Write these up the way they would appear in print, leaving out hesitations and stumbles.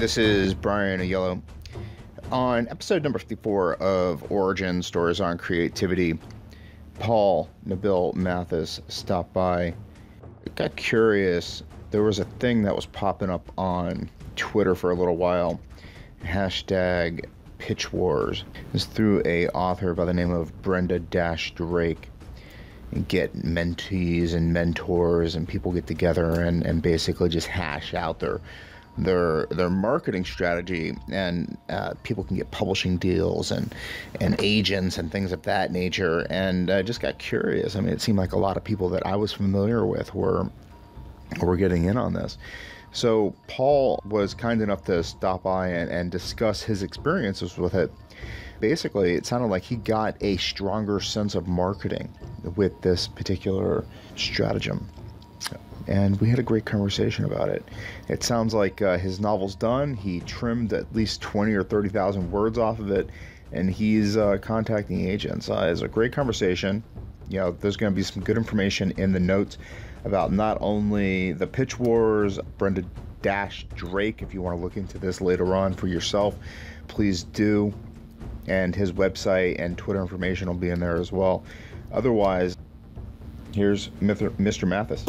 This is Brian Aiello. On episode number 54 of Origin Stories on Creativity, Paul, Nabil, Matthis stopped by. I got curious. There was a thing that was popping up on Twitter for a little while. Hashtag Pitch Wars. It's through a author by the name of Brenda-Drake. Get mentees and mentors and people get together and basically just hash out their marketing strategy, and people can get publishing deals and agents and things of that nature. And I just got curious. I mean, it seemed like a lot of people that I was familiar with were getting in on this. So Paul was kind enough to stop by and discuss his experiences with it. Basically, it sounded like he got a stronger sense of marketing with this particular stratagem. And we had a great conversation about it. It sounds like his novel's done. He trimmed at least 20 or 30,000 words off of it, and he's contacting agents. It's a great conversation. You know, there's going to be some good information in the notes about not only the pitch wars, Brenda-Drake. If you want to look into this later on for yourself, please do. And his website and Twitter information will be in there as well. Otherwise, here's Mr. Matthis.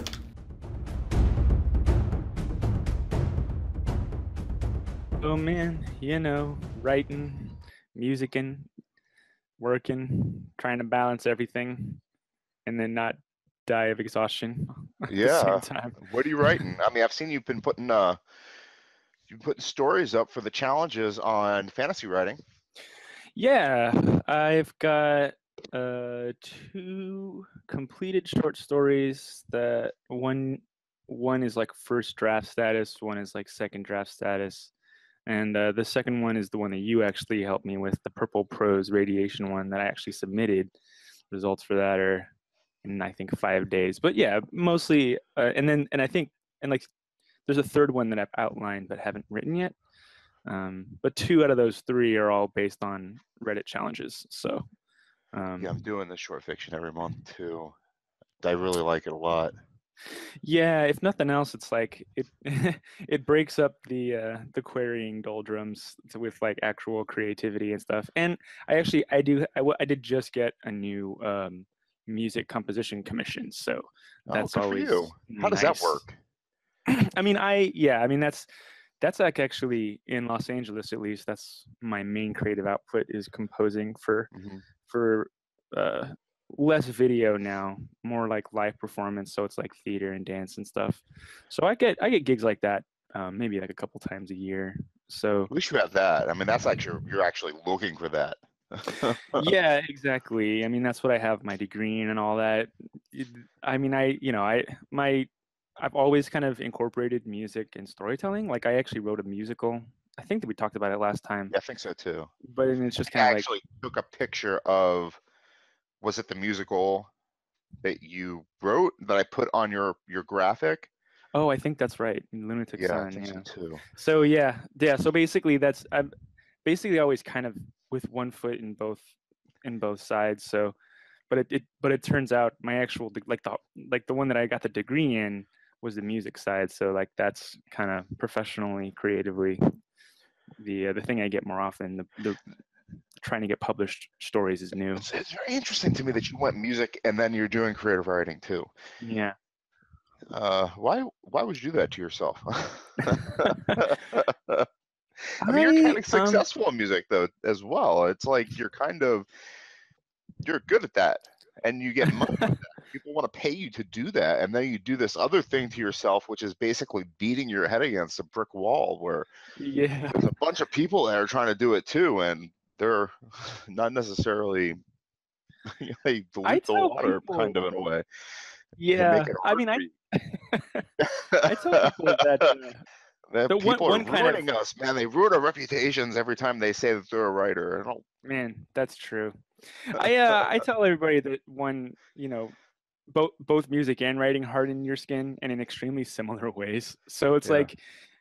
Oh man, writing, musicking, working, trying to balance everything, and then not die of exhaustion at the same time. What are you writing? I mean, I've seen you've been putting stories up for the challenges on fantasy writing. Yeah, I've got 2 completed short stories. That one is like first draft status, one is like second draft status. And the second one is the one that you actually helped me with, the Purple Prose Radiation one that I actually submitted. Results for that are in, I think, 5 days. But yeah, mostly, and there's a third one that I've outlined but haven't written yet. But 2 out of those 3 are all based on Reddit challenges. So yeah, I'm doing this short fiction every month too. I really like it a lot. Yeah, if nothing else, it's like it it breaks up the querying doldrums with like actual creativity and stuff. And I did just get a new music composition commission, so that's always for you. How does that work? I mean, that's like actually in Los Angeles, at least. That's my main creative output, is composing for less video now, more like live performance. So it's like theater and dance and stuff. So I get gigs like that, maybe like a couple times a year. So at least you have that. I mean, that's like you're actually looking for that. Yeah, exactly. I mean, that's what I have my degree in and all that. I mean, I've always kind of incorporated music and storytelling. Like, I actually wrote a musical. I think that we talked about it last time. Yeah, I think so too. But it's just kind of like, actually took a picture of, was it the musical that you wrote that I put on your graphic? Oh, I think that's right. Lunatic Sun. I think so too. So yeah. So basically, I'm basically always kind of with one foot in both sides. So, but it turns out my actual the one that I got the degree in was the music side. So like that's kind of professionally, creatively, the thing I get more often. The trying to get published stories is new. It's very interesting to me that you went music and then you're doing creative writing too. Yeah. Why would you do that to yourself? I mean, you're kind of successful in music though as well. It's like you're good at that, and you get money with that. People want to pay you to do that, and then you do this other thing to yourself, which is basically beating your head against a brick wall where there's a bunch of people that are trying to do it too, and they're not necessarily they dilute the water kind of in a way. Yeah, I mean, I tell people that people are ruining us, man. They ruin our reputations every time they say that they're a writer. Man, that's true. I tell everybody that both music and writing harden your skin, and in extremely similar ways. So it's like,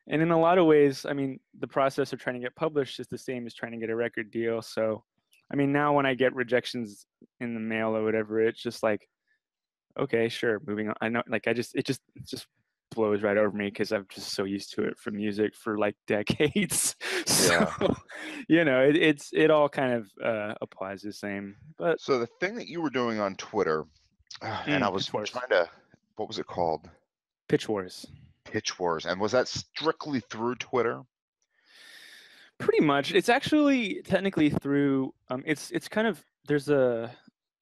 and in a lot of ways, I mean, the process of trying to get published is the same as trying to get a record deal. So, I mean, now when I get rejections in the mail or whatever, it's just like, okay, sure, moving on. I know, like, it just blows right over me because I'm just so used to it from music for like decades. Yeah. So, you know, it all kind of applies the same. But So the thing that you were doing on Twitter, and I was Pitch Wars. trying to, what was it called? Pitch Wars. Pitch Wars. And was that strictly through Twitter? Pretty much. It's actually technically through it's kind of there's a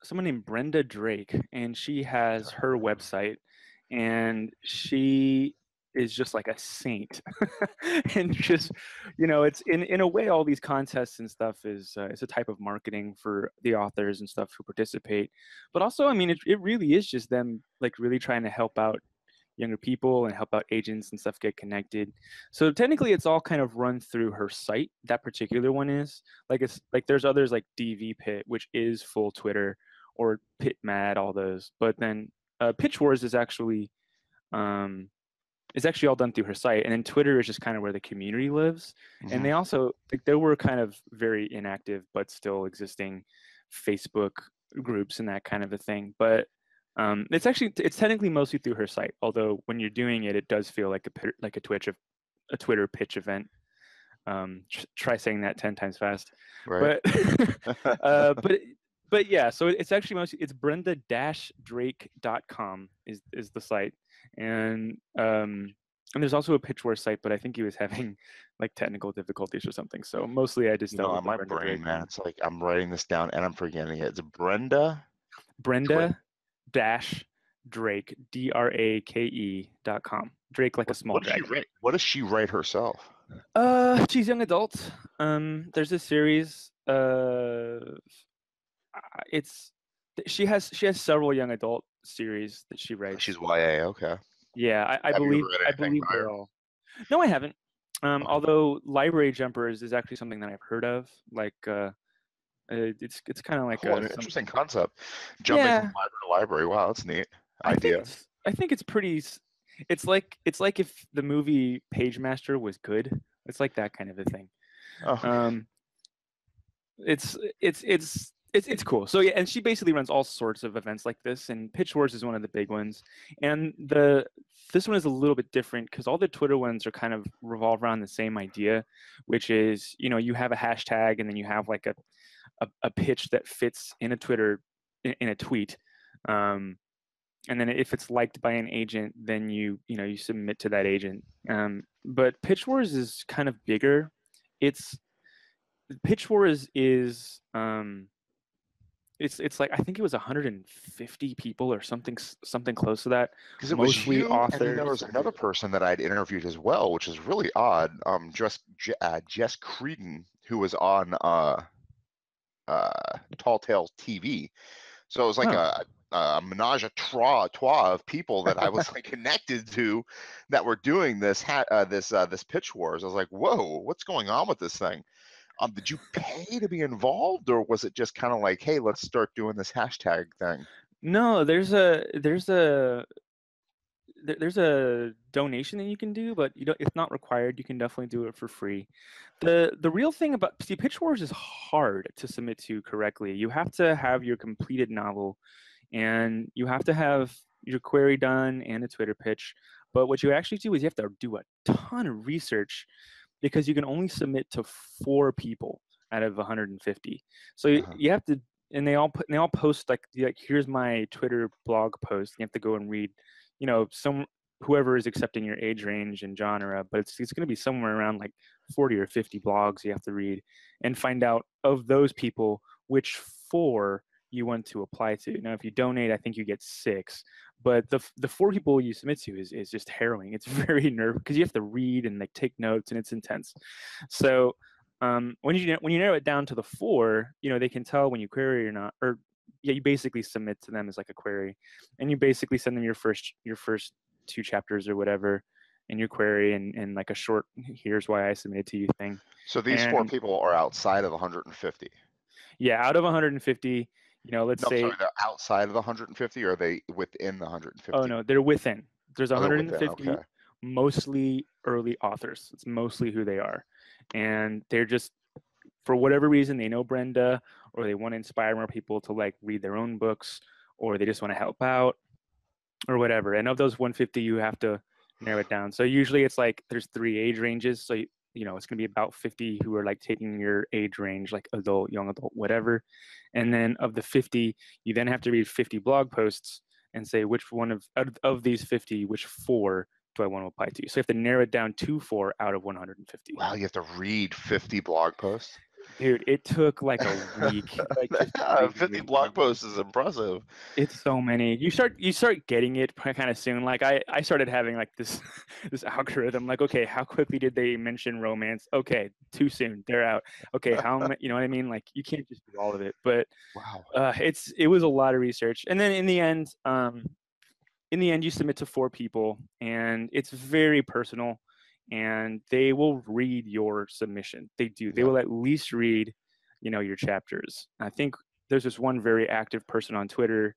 someone named Brenda Drake, and she has her website, and she is just like a saint. And just, you know, it's in a way all these contests and stuff is it's a type of marketing for the authors and stuff who participate. But also, I mean, it really is just them like really trying to help out younger people and help out agents and stuff get connected. So technically it's all kind of run through her site. That particular one is like, it's like there's others like DV Pit, which is full Twitter, or Pit Mad, all those. But then Pitch Wars um, is actually all done through her site, and then Twitter is just kind of where the community lives. And they also like there were kind of very inactive but still existing Facebook groups and that kind of a thing. But it's technically mostly through her site. Although when you're doing it, it does feel like a Twitter pitch event. Try saying that 10 times fast. Right. But yeah, so it's actually mostly it's brenda-drake.com is the site, and there's also a Pitch Wars site, but I think he was having like technical difficulties or something. So mostly I just dealt with my Brenda brain, Drake man. It's like I'm writing this down and I'm forgetting it. It's Brenda. Brenda-Drake DRAKE.com. Drake like a small dragon. What does she write herself? She's young adult. There's a series. It's she has several young adult series that she writes. She's YA. Okay. Yeah, I Have you believe ever read anything by they're her? all. No, I haven't. Although Library Jumpers is actually something that I've heard of. Like, it's kind of like Cool, an interesting concept. Jumping yeah. from library to library. Wow, that's neat. I Idea. think it's pretty. It's like if the movie Page Master was good. It's like that kind of a thing. Oh, okay. It's cool. So yeah, and she basically runs all sorts of events like this, and Pitch Wars is one of the big ones. And this one is a little bit different because all the Twitter ones are kind of revolve around the same idea, which is, you know, you have a hashtag and then you have like a pitch that fits in a in a tweet. And then if it's liked by an agent, then you submit to that agent. But Pitch Wars is kind of bigger. Pitch Wars is it's like I think it was 150 people or something close to that. Because it was Mostly you, authors. and then there was another person that I'd interviewed as well, which is really odd. Jess Creedon, who was on Tall Tales TV. So it was like a menage a trois of people that I was like connected to that were doing this Pitch Wars. I was like, whoa, what's going on with this thing? Did you pay to be involved, or was it just kind of like, hey, let's start doing this hashtag thing? No, there's a donation that you can do, but it's not required. You can definitely do it for free. The real thing about Pitch Wars is hard to submit to correctly. You have to have your completed novel, and you have to have your query done and a Twitter pitch. But what you actually do is you have to do a ton of research because you can only submit to 4 people out of 150. So you have to, and they all post like here's my Twitter blog post. You have to go and read, whoever is accepting your age range and genre, but it's going to be somewhere around like 40 or 50 blogs you have to read and find out of those people which 4 you want to apply to. Now, if you donate, I think you get 6, but the 4 people you submit to is just harrowing. It's very nerve because you have to read and like take notes, and it's intense. So when you narrow it down to the 4, they can tell when you query or not, or you basically submit to them as like a query, and you basically send them your first 2 chapters or whatever in your query and like a short here's why I submitted to you thing. So these 4 people are outside of 150. Yeah, out of 150. Let's say sorry, they're outside of the 150, or are they within the 150? Oh no, they're within. There's 150, okay. Mostly early authors. It's mostly who they are, and they're just, for whatever reason, they know Brenda, or they want to inspire more people to like read their own books, or they just want to help out, or whatever. And of those 150, you have to narrow it down. So usually it's like there's 3 age ranges. So you know it's gonna be about 50 who are like taking your age range, like adult, young adult, whatever. And then of the 50, you then have to read 50 blog posts and say which one of these 50, which 4 do I want to apply to. So you have to narrow it down to 4 out of 150. Wow, you have to read 50 blog posts. Dude, it took like a week, like just 50 reading blog them. posts is impressive. It's so many. You start getting it kind of soon. Like I started having like this this algorithm. Like, okay, how quickly did they mention romance? Okay, too soon. They're out. Okay, you know what I mean? Like, you can't just do all of it. But Wow. it was a lot of research. And then in the end, you submit to 4 people, and it's very personal. And they will read your submission. They do. They Yeah. will at least read, you know, your chapters. I think there's this one very active person on Twitter,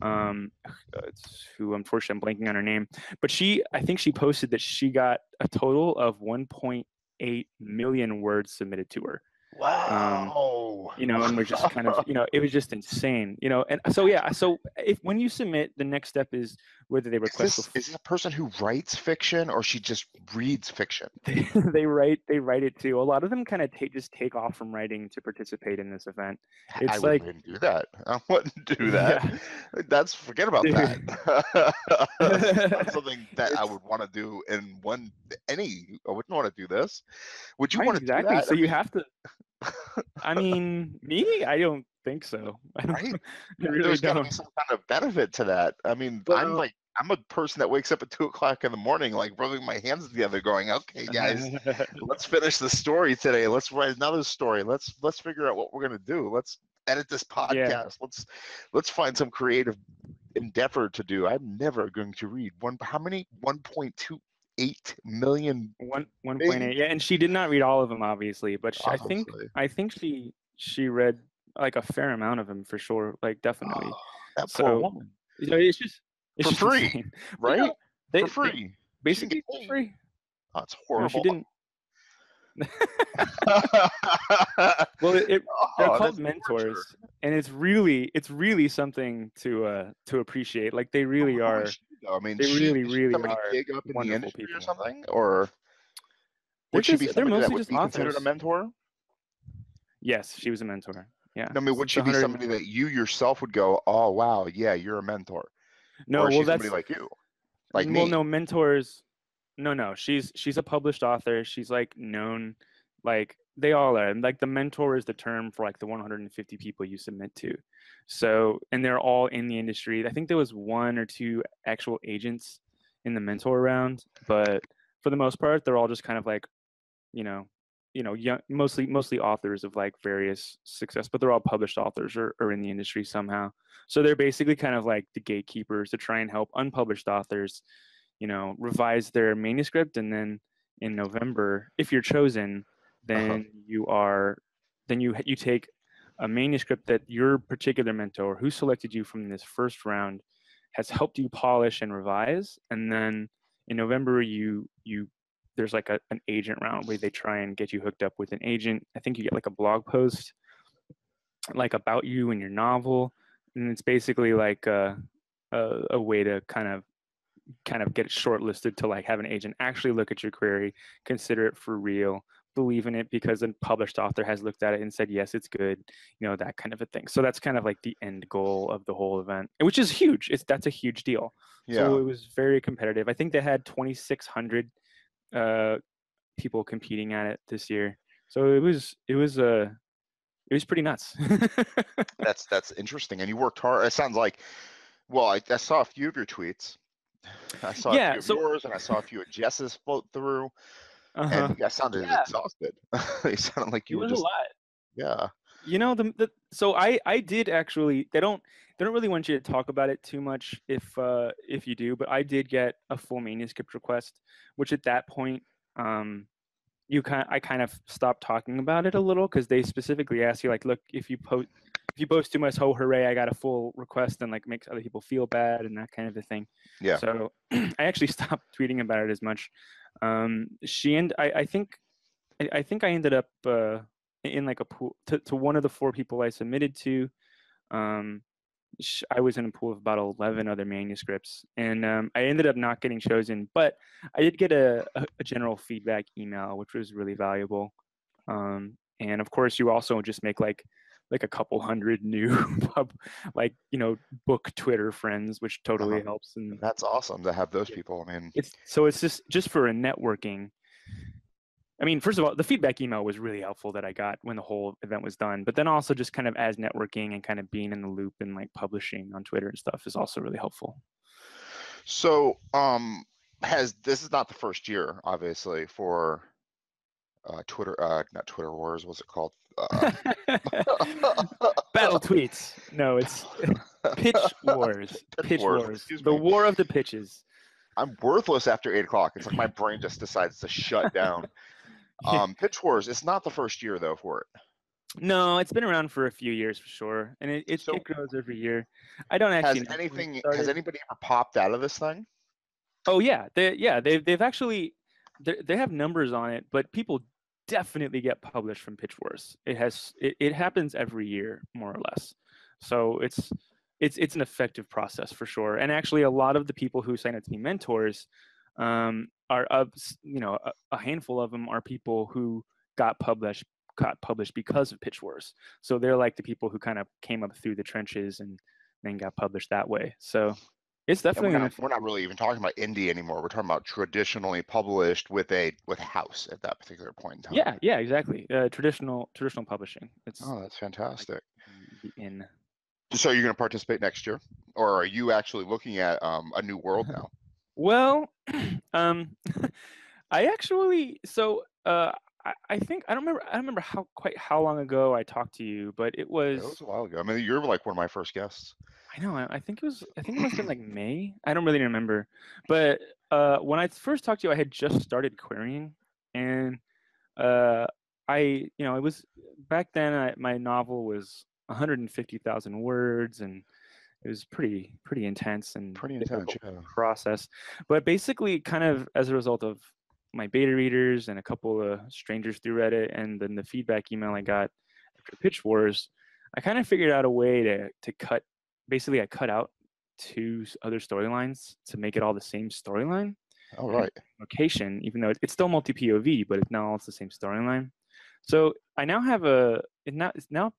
who unfortunately I'm blanking on her name, but I think she posted that she got a total of 1.8 million words submitted to her. Wow. You know, and we're just kind of, you know, it was just insane, you know. And so yeah, so when you submit, the next step is whether they request Is this a person who writes fiction, or she just reads fiction? they write it too. A lot of them kind of just take off from writing to participate in this event. I It's wouldn't like, even do that. I wouldn't do that. yeah, Forget about dude. that. That's not something that I It's would want to do I wouldn't want to do this. Would you right, want to do exactly. that? So you have to. I mean, me, I don't think so. Right? I really There's got to be don't. some kind of benefit to that. I mean, Well, I'm a person that wakes up at 2 o'clock in the morning, like rubbing my hands together, going, "Okay, guys, let's finish the story today. Let's write another story. Let's figure out what we're gonna do. Let's edit this yeah, podcast. Let's find some creative endeavor to do." I'm never going to read how many 1.28 million 1.8. things, Yeah, and she did not read all of them, obviously, but obviously. I think she read like a fair amount of them for sure, like definitely. Oh, that poor So, woman. you know, it's For just free, insane. But yeah, right? For they free. She didn't basically get for paid. free. Oh, it's No, she horrible. didn't. Well, they're Oh, called that's torture. mentors, and it's really something to appreciate. Like, they really Who is are. she though? I mean, They really, is she really somebody are big up in the wonderful industry or people. something, or would she be They're somebody that mostly would just be considered a authors. mentor? Yes, she was a mentor. Yeah, I mean, would since she be 100. somebody that you yourself would go, "Oh wow, yeah, you're a mentor," or No, is well, she somebody that's like you, like well, me? no, mentors. No. She's a published author. She's like known, like they all are. And like, the mentor is the term for like the 150 people you submit to. So, and they're all in the industry. I think there was 1 or 2 actual agents in the mentor round, but for the most part, they're all just kind of like, you know, young, mostly authors of like various success, but they're all published authors or in the industry somehow. So they're basically kind of like the gatekeepers to try and help unpublished authors, you know, revise their manuscript. And then in November, if you're chosen, Uh-huh. then you take a manuscript that your particular mentor who selected you from this first round has helped you polish and revise. And then in November, you there's like an agent round where they try and get you hooked up with an agent. I think you get like a blog post like about you and your novel, and it's basically like a way to kind of get shortlisted to like have an agent actually look at your query, consider it for real, believe in it because a published author has looked at it and said yes, it's good, you know, that kind of a thing. So that's kind of like the end goal of the whole event, which is huge. That's a huge deal. So Yeah. it was very competitive. I think they had 2,600 uh, people competing at it this year. So it was pretty nuts. That's interesting. And you worked hard. It sounds like, well, I saw a few of your tweets. I saw a Yeah. few of So yours, and I saw a few of Jess's float through, and uh-huh. you guys sounded Yeah, exhausted. You sounded like it you were was a just, lot. yeah. You know, so I did actually, they don't really want you to talk about it too much if you do, but I did get a full manuscript request, which at that point, um I kind of stopped talking about it a little, because they specifically asked you like, look, if you post too much, oh hooray, I got a full request, and like makes other people feel bad and that kind of a thing. Yeah. So I actually stopped tweeting about it as much. She and I think I ended up in like a pool to one of the 4 people I submitted to. Um, I was in a pool of about 11 other manuscripts, and I ended up not getting chosen, but I did get a general feedback email, which was really valuable. And of course, you also just make like a couple hundred new book Twitter friends, which totally helps. And That's awesome to have those people. I mean, it's just for a networking. I mean, first of all, the feedback email was really helpful that I got when the whole event was done. But then also just kind of as networking and kind of being in the loop and like publishing on Twitter and stuff is also really helpful. So, this is not the first year, obviously, for Twitter, not Twitter Wars, what's it called? Battle tweets. No, it's pitch wars. Pitch wars. The war of the pitches. I'm worthless after 8 o'clock. It's like my brain just decides to shut down. Pitch Wars, it's not the first year though for it. No, it's been around for a few years for sure, and it grows every year. I don't actually has anybody ever popped out of this thing? Oh yeah, they've actually they have numbers on it, but people definitely get published from Pitch Wars. It happens every year more or less, so it's an effective process for sure. And actually, a lot of the people who sign up to be mentors are a handful of them are people who got published because of Pitch Wars. So they're like the people who kind of came up through the trenches and then got published that way. So it's definitely we're not really even talking about indie anymore. We're talking about traditionally published with a house at that particular point in time. Yeah, exactly. Traditional publishing. That's fantastic. Like so you're going to participate next year, or are you actually looking at a new world now? Well, I actually I think I don't remember how long ago I talked to you, but it was a while ago. I mean, you're like one of my first guests. I know. I think it must have been like May. I don't really remember. But when I first talked to you, I had just started querying, and it was back then. My novel was 150,000 words, and it was pretty intense and difficult process. But basically, kind of as a result of my beta readers and a couple of strangers through Reddit, and then the feedback email I got after Pitch Wars, I kind of figured out a way to cut. Basically, I cut out 2 other storylines to make it all the same storyline. All right. Location, even though it's still multi POV, but it's the same storyline. So I now have it's now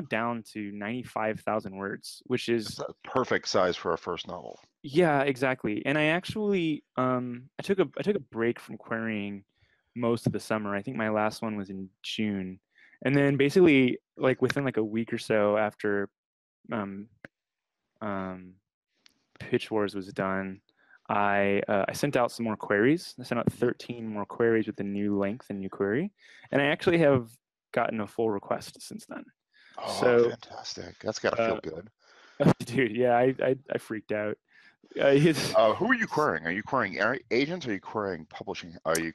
down to 95,000 words, which is a perfect size for a first novel. Yeah, exactly. And I actually I took a break from querying most of the summer. I think my last one was in June, and then basically like within like a week or so after Pitch Wars was done, I sent out some more queries. I sent out 13 more queries with a new length and new query, and I actually have gotten a full request since then. Oh, so, fantastic! That's gotta feel good, dude. Yeah, I freaked out. Who are you querying? Are you querying agents? Or are you querying publishing? Are you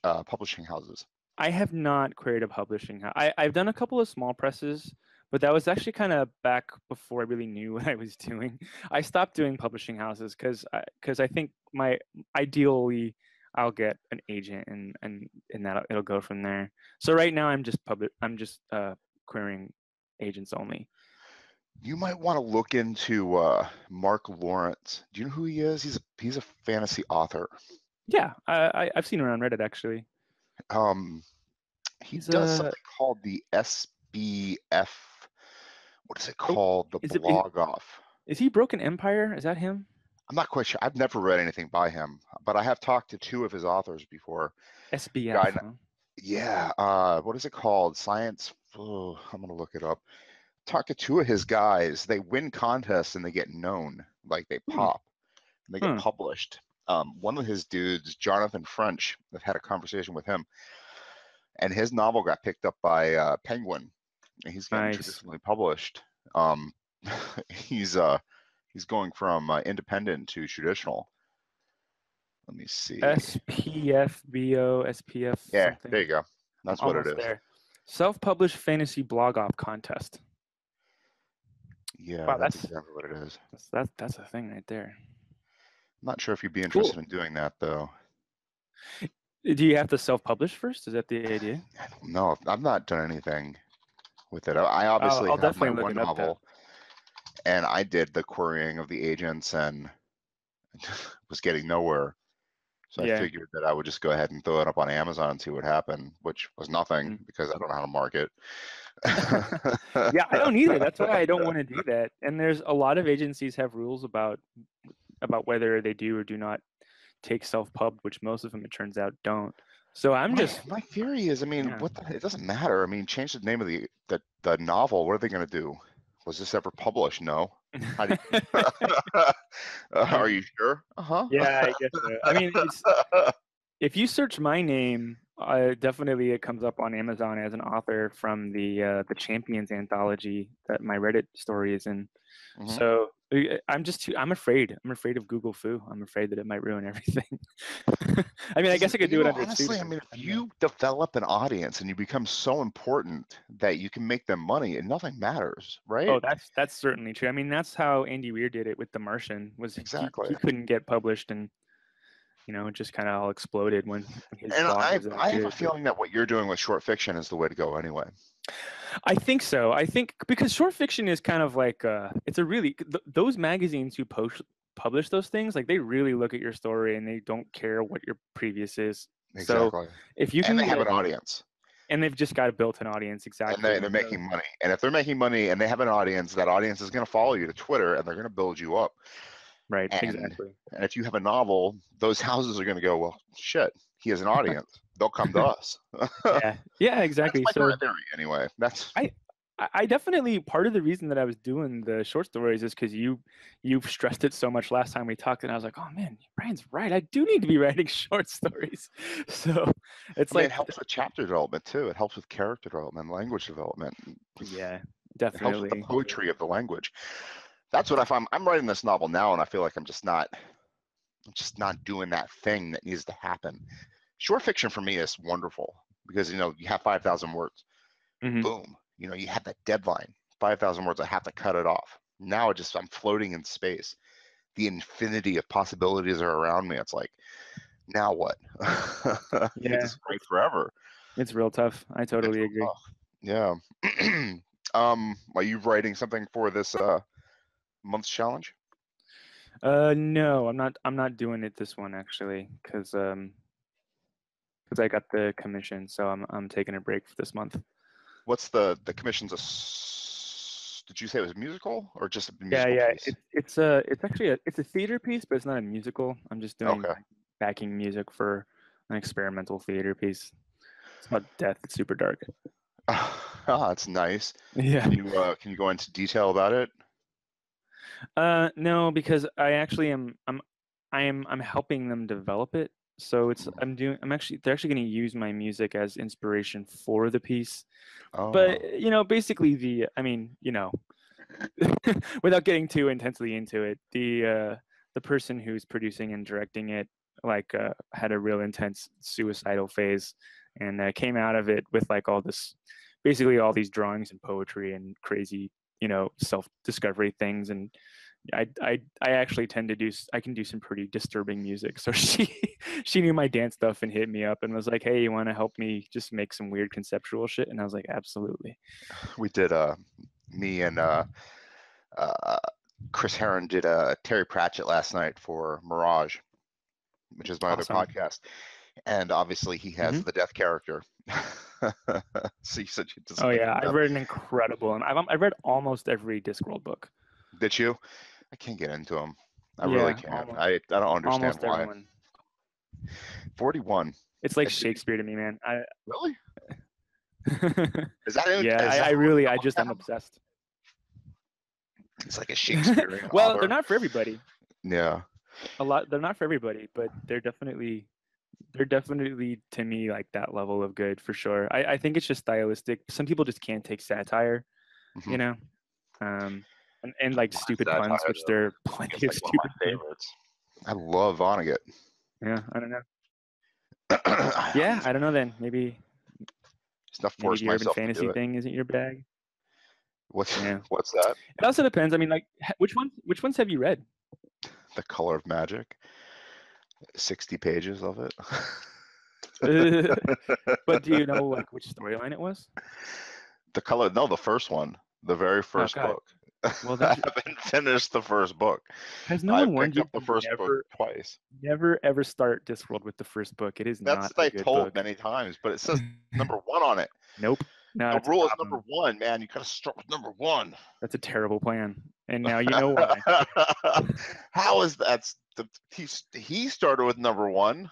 publishing houses? I have not queried a publishing house. I've done a couple of small presses, but that was actually kind of back before I really knew what I was doing. I stopped doing publishing houses because I think ideally I'll get an agent and that it'll go from there. So right now I'm just querying agents only. You might want to look into Mark Lawrence. Do you know who he is? He's a fantasy author. Yeah, I've seen him around Reddit actually. He does something called the SBF. What is it called? The blog off. Is he Broken Empire? Is that him? I'm not quite sure. I've never read anything by him, but I have talked to 2 of his authors before. SBF. Huh? Yeah. What is it called? Science. Oh, I'm gonna look it up. Talk to 2 of his guys. They win contests and they get known. Like they pop and they get published. One of his dudes, Jonathan French, I've had a conversation with him, and his novel got picked up by Penguin. And he's getting traditionally published. He's going from independent to traditional. Let me see. SPFBO, SPF. Yeah, something. there you go. That's what it is. There. Self-published fantasy blog off contest. Yeah, wow, that's exactly what it is. That's a thing right there. I'm not sure if you'd be interested in doing that though. Do you have to self-publish first? Is that the idea? I don't know. I've not done anything with it. I obviously have my one novel, and I did the querying of the agents and was getting nowhere. So I Yeah. figured that I would just go ahead and throw it up on Amazon and see what happened, which was nothing Mm. because I don't know how to market. Yeah, I don't either. That's why I don't want to do that. And there's a lot of agencies have rules about whether they do or do not take self-pub, which most of them, it turns out, don't. So I'm just, My theory is, I mean, yeah. it doesn't matter. I mean, change the name of the novel. What are they going to do? Was this ever published? No. How do you, are you sure? Uh-huh. Yeah, I guess so. I mean, it's, if you search my name, definitely it comes up on Amazon as an author from the Champions anthology that my Reddit story is in. Mhm. So I'm afraid. I'm afraid of Google Foo. I'm afraid that it might ruin everything. I mean, I guess I could do it under honestly, I pseudonym. mean, if you develop an audience and you become so important that you can make them money and nothing matters, right? Oh, that's certainly true. I mean, that's how Andy Weir did it with The Martian. Was Exactly. he couldn't get published, and it just kind of all exploded when his And blog was that I have a good. feeling that what you're doing with short fiction is the way to go anyway. I think so. I think because short fiction is kind of like it's a really those magazines who publish those things, like they really look at your story and they don't care what your previous is. Exactly. So if you And can they have get, an audience. and they've just got a built-in audience, And exactly. they're making money. And if they're making money and they have an audience, that audience is going to follow you to Twitter and they're going to build you up. Right, And exactly. and if you have a novel, those houses are going to go, well, shit, he has an audience. They'll come to us. Yeah, exactly. That's my So current theory, anyway. I definitely, part of the reason that I was doing the short stories is because you've stressed it so much last time we talked, and I was like, oh man, Brian's right. I do need to be writing short stories. So it's I mean, like, it helps with chapter development too. It helps with character development, language development. yeah, It helps with the definitely. poetry of the language. That's what I find. I'm writing this novel now, and I feel like I'm just not doing that thing that needs to happen. Short fiction for me is wonderful because you have 5,000 words. Mhm. Boom. You have that deadline. 5,000 words. I have to cut it off. Now I'm floating in space. The infinity of possibilities are around me. It's like, now what? You could Yeah, just write forever. it's real tough. I It's totally real agree. tough. Yeah. Are you writing something for this month's challenge? No, I'm not doing it this one actually, because I got the commission, so I'm taking a break for this month. What's the commission's did you say it was a musical or just a Yeah, musical yeah. piece? It's actually a theater piece, but it's not a musical. I'm just doing Okay. backing music for an experimental theater piece. It's about death. It's super dark. That's nice. Yeah. Can you go into detail about it? No, because I actually I'm helping them develop it. So they're actually going to use my music as inspiration for the piece. But Oh. basically without getting too intensely into it, the person who's producing and directing it had a real intense suicidal phase, and came out of it with like basically all these drawings and poetry and crazy self-discovery things. And I actually I can do some pretty disturbing music. So she knew my dance stuff and hit me up and was like, hey, you want to help me just make some weird conceptual shit? And I was like, absolutely. We did me and Chris Heron did Terry Pratchett last night for Mirage, which is my other Awesome. podcast. And obviously he has the death character. So you said you did Oh something yeah, for I've them. read an incredible, and I've read almost every Discworld book. Did you? I can't get into them. I really Yeah, can't. I don't understand almost why. everyone. 41. It's like Shakespeare to me, man. Really? Is that is Yeah, that I just am obsessed. It's like a Shakespearean Well, they're author. not for everybody. Yeah. They're not for everybody, but they're definitely to me like that level of good for sure. I think it's just stylistic. Some people just can't take satire, Mm-hmm. you know, and like stupid puns, which there are plenty of like one of stupid my favorites. I love Vonnegut. Yeah, I don't know. Yeah, I don't know then. Maybe It's not maybe forced the urban myself to do fantasy it. thing isn't your bag. Yeah. What's that? It also depends. I mean, like, which ones have you read? The Color of Magic. 60 pages of it. But do you know like which storyline it was? The Color, no, the first one, the very Oh first God, book. Well, I there's haven't finished the first book. has no I one warned picked you up the to first book twice. never ever start Discworld with the first book. It is That's not what a I good told book. many times, but it says number one on it. Nope. No, The that's a rule is number problem. one, man. You gotta start with number one. That's a terrible plan. And now you know why. How is that? He started with number one.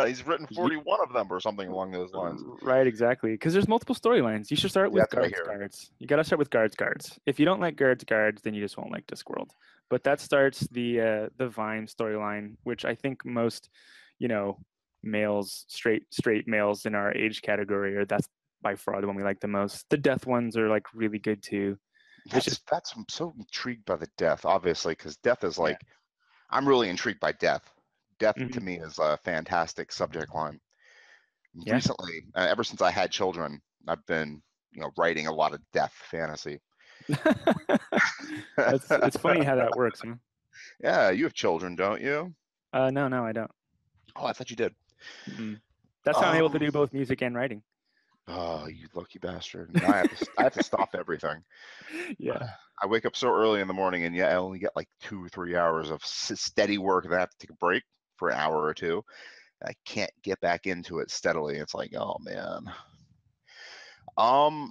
He's written You, 41 of them or something along those lines. right, exactly. Because there's multiple storylines. You should start with That's what I guards. hear. Guards. You gotta start with guards. If you don't like guards, then you just won't like Discworld. But that starts the Vine storyline, which I think most, you know, males, straight males in our age category, or that's by far the one we like the most. The death ones are like really good too. It's just I'm so intrigued by the death, obviously, because death is yeah. like I'm really intrigued by death. Death to Mhm. me is a fantastic subject line. Yeah. Recently, ever since I had children, I've been, writing a lot of death fantasy. It's funny how that works, huh? Yeah, you have children, don't you? No, I don't. Oh, I thought you did. Mm-mm. That's how I'm able to Um, do both music and writing. oh, you lucky bastard! Now I have to stop everything. Yeah. I wake up so early in the morning, and yet I only get like 2 or 3 hours of steady work, and I have to take a break for an hour or two. I can't get back into it steadily. It's like, oh man.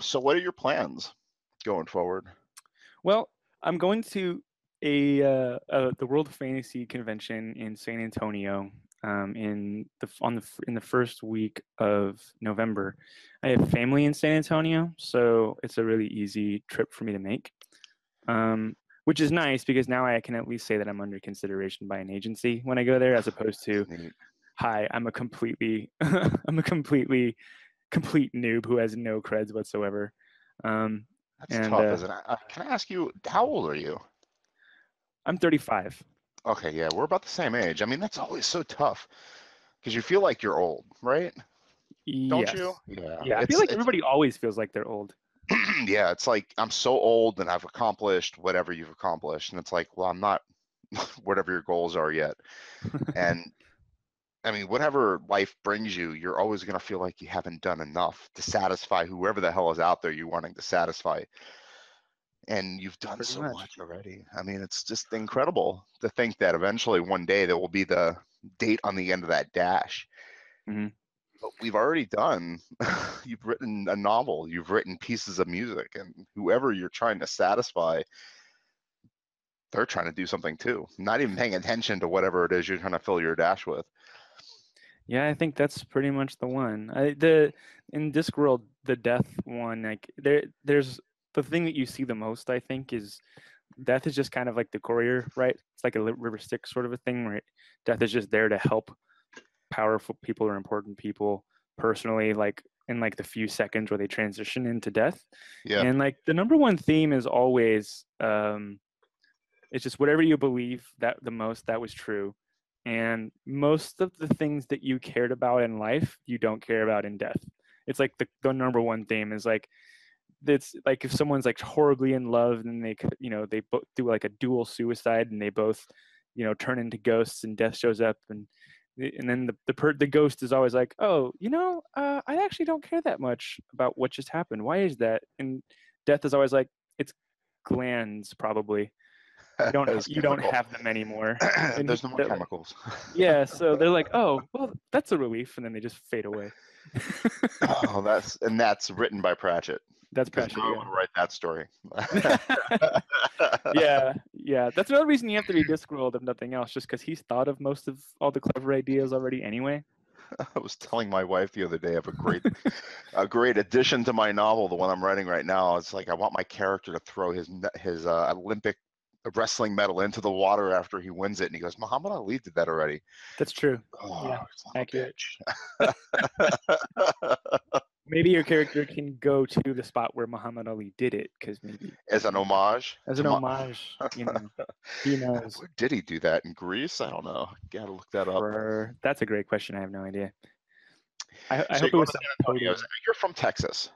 So what are your plans going forward? Well, I'm going to the World Fantasy Convention in San Antonio in the first week of November. I have family in San Antonio, so it's a really easy trip for me to make. Which is nice because now I can at least say that I'm under consideration by an agency when I go there, as opposed to, Neat. hi, I'm a completely complete noob who has no creds whatsoever. Um, That's and tough, isn't it? Can I ask you, how old are you? I'm 35. Okay, yeah, we're about the same age. I mean, that's always so tough because you feel like you're old, right? Don't you? Yes. Yeah, Yeah, I feel like everybody always feels like they're old. yeah, it's like I'm so old and I've accomplished whatever you've accomplished, and it's like, well, I'm not whatever your goals are yet. And I mean, whatever life brings you, you're always going to feel like you haven't done enough to satisfy whoever the hell is out there you're wanting to satisfy. And you've done Pretty so much. much already. I mean, it's just incredible to think that eventually one day there will be the date on the end of that dash. Hmm. But we've already done, you've written a novel, you've written pieces of music, and whoever you're trying to satisfy, they're trying to do something too. Not even paying attention to whatever it is you're trying to fill your dash with. Yeah, I think that's pretty much the one. In Discworld, the death one, like there's the thing that you see the most, I think, is death is just kind of like the courier, right? It's like a river Styx sort of a thing, right? Death is just there to help powerful people or important people personally, like in like the few seconds where they transition into death. Yeah. And like the number one theme is always it's just whatever you believe that the most that was true. And most of the things that you cared about in life, you don't care about in death. It's like the number one theme is like it's like if someone's like horribly in love and they both do like a dual suicide and they both turn into ghosts and death shows up and then the ghost is always like, oh, I actually don't care that much about what just happened. Why is that? And death is always like, it's glands probably. Those You don't chemicals. have them anymore. And There's no more chemicals. yeah, so they're like, oh, well, that's a relief, and then they just fade away. Oh, that's written by Pratchett. That's Because pressure, now I yeah. want to write that story. Yeah. That's another reason you have to be Discworld, if nothing else, just because he's thought of most of all the clever ideas already anyway. I was telling my wife the other day of a great addition to my novel, the one I'm writing right now. It's like I want my character to throw his Olympic wrestling medal into the water after he wins it, and he goes, "Muhammad Ali did that already." That's true. Oh, Yeah, son of accurate. a bitch. Maybe your character can go to the spot where Muhammad Ali did it, because maybe As an homage as to an homage, he knows. where did he do that? In Greece? I don't know. Gotta look that up. That's a great question. I have no idea. I So hope you're it going was to some San Antonio. total. You're from Texas.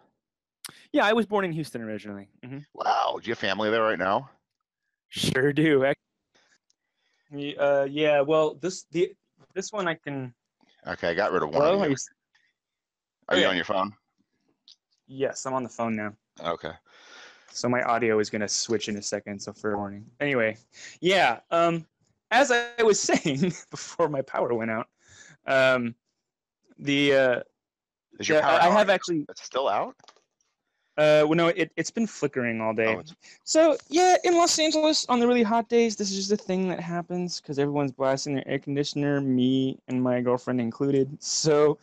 Yeah, I was born in Houston originally. Wow. Do you have family there right now? Sure do. Yeah. Well, this one I can. Okay, I got rid of one Hello. of you. Are you Okay. on your phone? Yes, I'm on the phone now. Okay. So my audio is going to switch in a second, so fair warning. Anyway, yeah, as I was saying before my power went out, the Is your power I out? have actually It's still out? well, no, it's been flickering all day. Oh, So yeah, in Los Angeles on the really hot days, this is just a thing that happens because everyone's blasting their air conditioner, me and my girlfriend included. So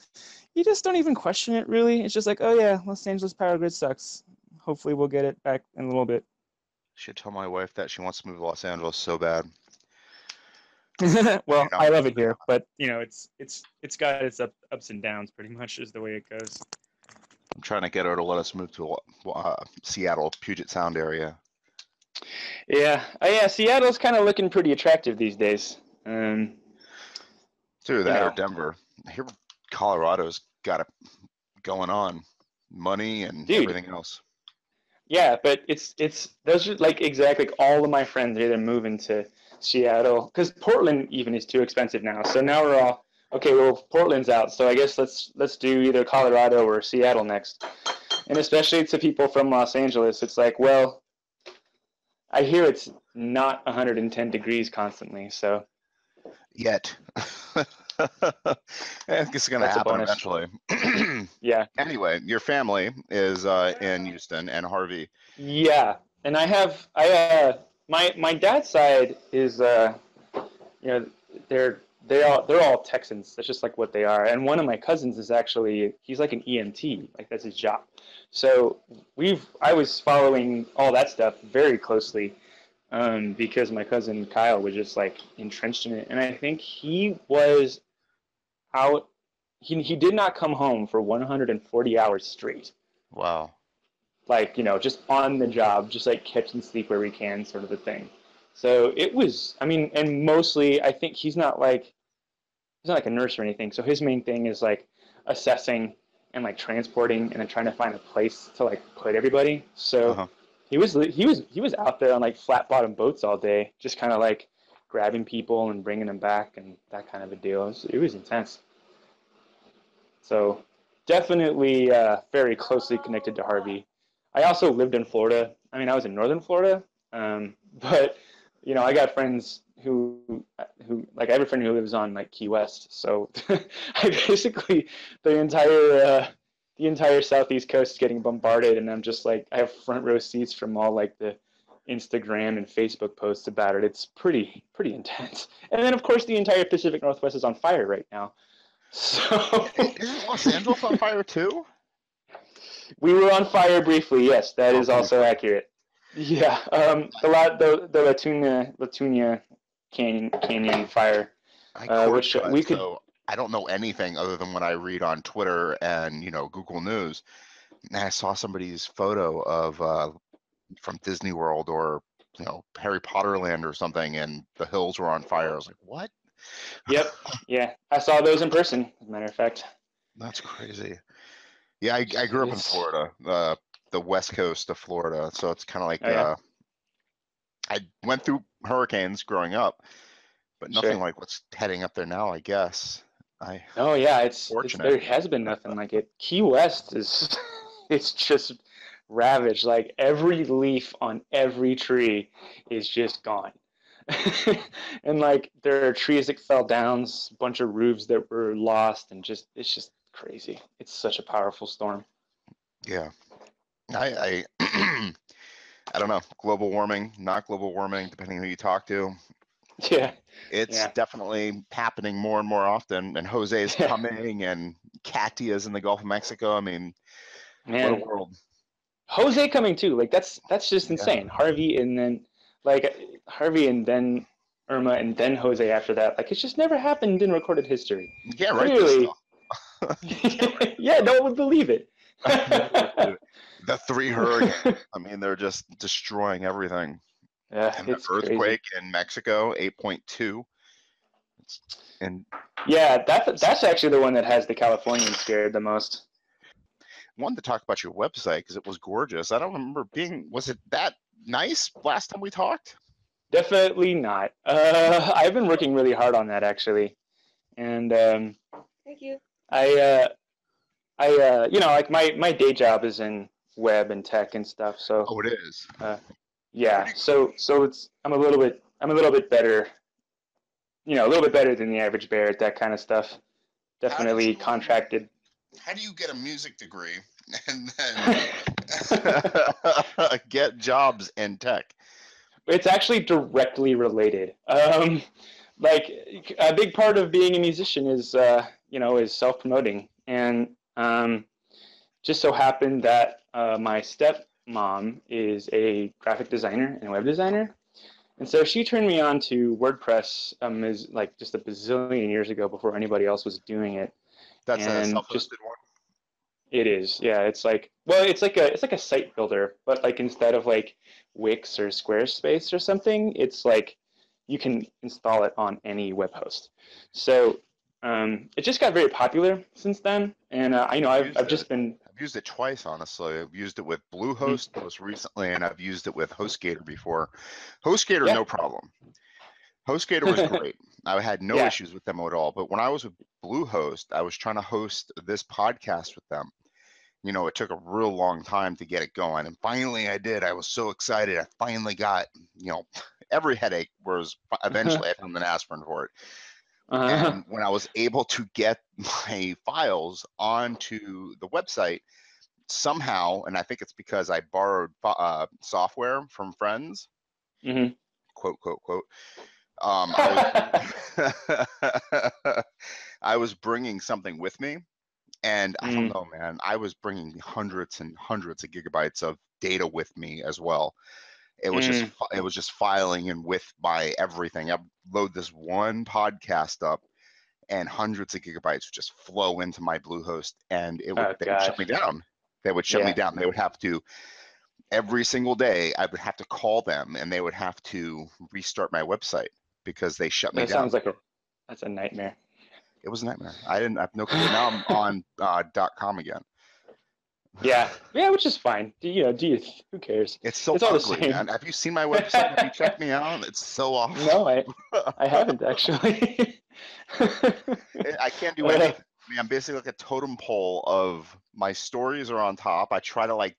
you just don't even question it really. It's just like, oh yeah, Los Angeles power grid sucks. Hopefully we'll get it back in a little bit. should tell my wife that she wants to move to Los Angeles so bad. Well, You know. I love it here, but you know, it's got its ups and downs pretty much is the way it goes. I'm trying to get her to let us move to Seattle, Puget Sound area. Yeah, yeah, Seattle's kind of looking pretty attractive these days. It's either that or Denver. Here, Colorado's got it going on, money and everything else. Yeah, but it's those are like exactly like all of my friends are either moving to Seattle because Portland even is too expensive now. So now we're all okay. Well, Portland's out, so I guess let's do either Colorado or Seattle next. And especially to people from Los Angeles, it's like, well, I hear it's not 110 degrees constantly, so. Yet. It's going to happen eventually. Yeah. Anyway, your family is in Houston and Harvey. Yeah, and my dad's side is they're all Texans. That's just like what they are. And one of my cousins is actually he's like an EMT, like that's his job. So I was following all that stuff very closely. Because my cousin Kyle was just like entrenched in it, and I think he was out. He did not come home for 140 hours straight. Wow. Like just on the job, just like catch and sleep where we can, sort of a thing. So it was. I mean, and mostly I think he's not like a nurse or anything. So his main thing is like assessing and like transporting and then trying to find a place to like put everybody. So. He was out there on like flat bottom boats all day, just kind of like grabbing people and bringing them back and that kind of a deal. It was intense. So definitely very closely connected to Harvey. I also lived in Florida. I mean, I was in northern Florida, but I got friends who like I have a friend who lives on like Key West. So I basically the entire southeast coast is getting bombarded, and I'm just like I have front row seats from all like the Instagram and Facebook posts about it. It's pretty intense. And then of course the entire Pacific Northwest is on fire right now. So isn't Los Angeles on fire too? We were on fire briefly. Yes, that is also accurate. Yeah, the Latunia Canyon fire, which we could. So I don't know anything other than what I read on Twitter and Google News. And I saw somebody's photo of from Disney World or Harry Potter Land or something, and the hills were on fire. I was like, what? Yep. Yeah, I saw those in person. As a matter of fact. That's crazy. Yeah, I grew up in Florida, the west coast of Florida, so it's kind of like I went through hurricanes growing up, but nothing like what's heading up there now, I guess. There has been nothing like it. Key West is it's just ravaged. Like every leaf on every tree is just gone. And like there are trees that fell down, a bunch of roofs that were lost, and it's just crazy. It's such a powerful storm. Yeah. I I don't know. Global warming, not global warming, depending who you talk to. Yeah. It's definitely happening more and more often. And Jose's coming, and Katia's in the Gulf of Mexico. I mean, what a world. Jose coming too. Like that's just insane. Harvey and then Irma and then Jose after that. Like it's just never happened in recorded history. Yeah, right. Clearly. Yeah, no one would believe it. The 3 hurricanes. I mean, they're just destroying everything. Yeah, and the earthquake in Mexico, 8.2. And yeah, that's actually the one that has the Californians scared the most. I wanted to talk about your website because it was gorgeous. I don't remember was it that nice last time we talked? Definitely not. I've been working really hard on that actually, and thank you. like my day job is in web and tech and stuff. So Oh, it is. yeah, so I'm a little bit better, a little bit better than the average bear at that kind of stuff. How did Definitely you, contracted. how do you get a music degree and then get jobs in tech? It's actually directly related. Like a big part of being a musician is is self-promoting, and just so happened that my stepmom is a graphic designer and web designer. And so she turned me on to WordPress is like just a bazillion years ago before anybody else was doing it. That's a And self-hosted one. it is, yeah. It's like, well, it's like a site builder, but like instead of like Wix or Squarespace or something, it's like you can install it on any web host. So it just got very popular since then, and I've just been. I've used it twice, honestly. I've used it with Mhm. Bluehost most recently, and I've used it with HostGator before. HostGator, Yeah. no problem. HostGator was great. I had no Yeah. issues with them at all. But when I was with Bluehost, I was trying to host this podcast with them. It took a real long time to get it going. And finally I did. I was so excited. I finally got, every headache was eventually I found an aspirin for it. And when I was able to get my files onto the website, somehow, and I think it's because I borrowed software from friends, Mm-hmm. quote, quote, quote, I was, I was bringing something with me. And I don't know, man, I was bringing hundreds and hundreds of gigabytes of data with me as well. It was just filing in with my everything. I load this one podcast up, and hundreds of gigabytes would just flow into my Bluehost, and they would shut me down. They would shut me down. They would have to every single day. I would have to call them, and they would have to restart my website because they shut me That down. sounds like that's a nightmare. It was a nightmare. I have no clue. Now I'm on .com again. Yeah, which is fine. Who cares? It's so It's all the ugly, same. man. Have you seen my website? Have you checked me out? It's so awful. No, I haven't actually. I can't do anything. I mean, I'm basically like a totem pole of my stories are on top. I try to I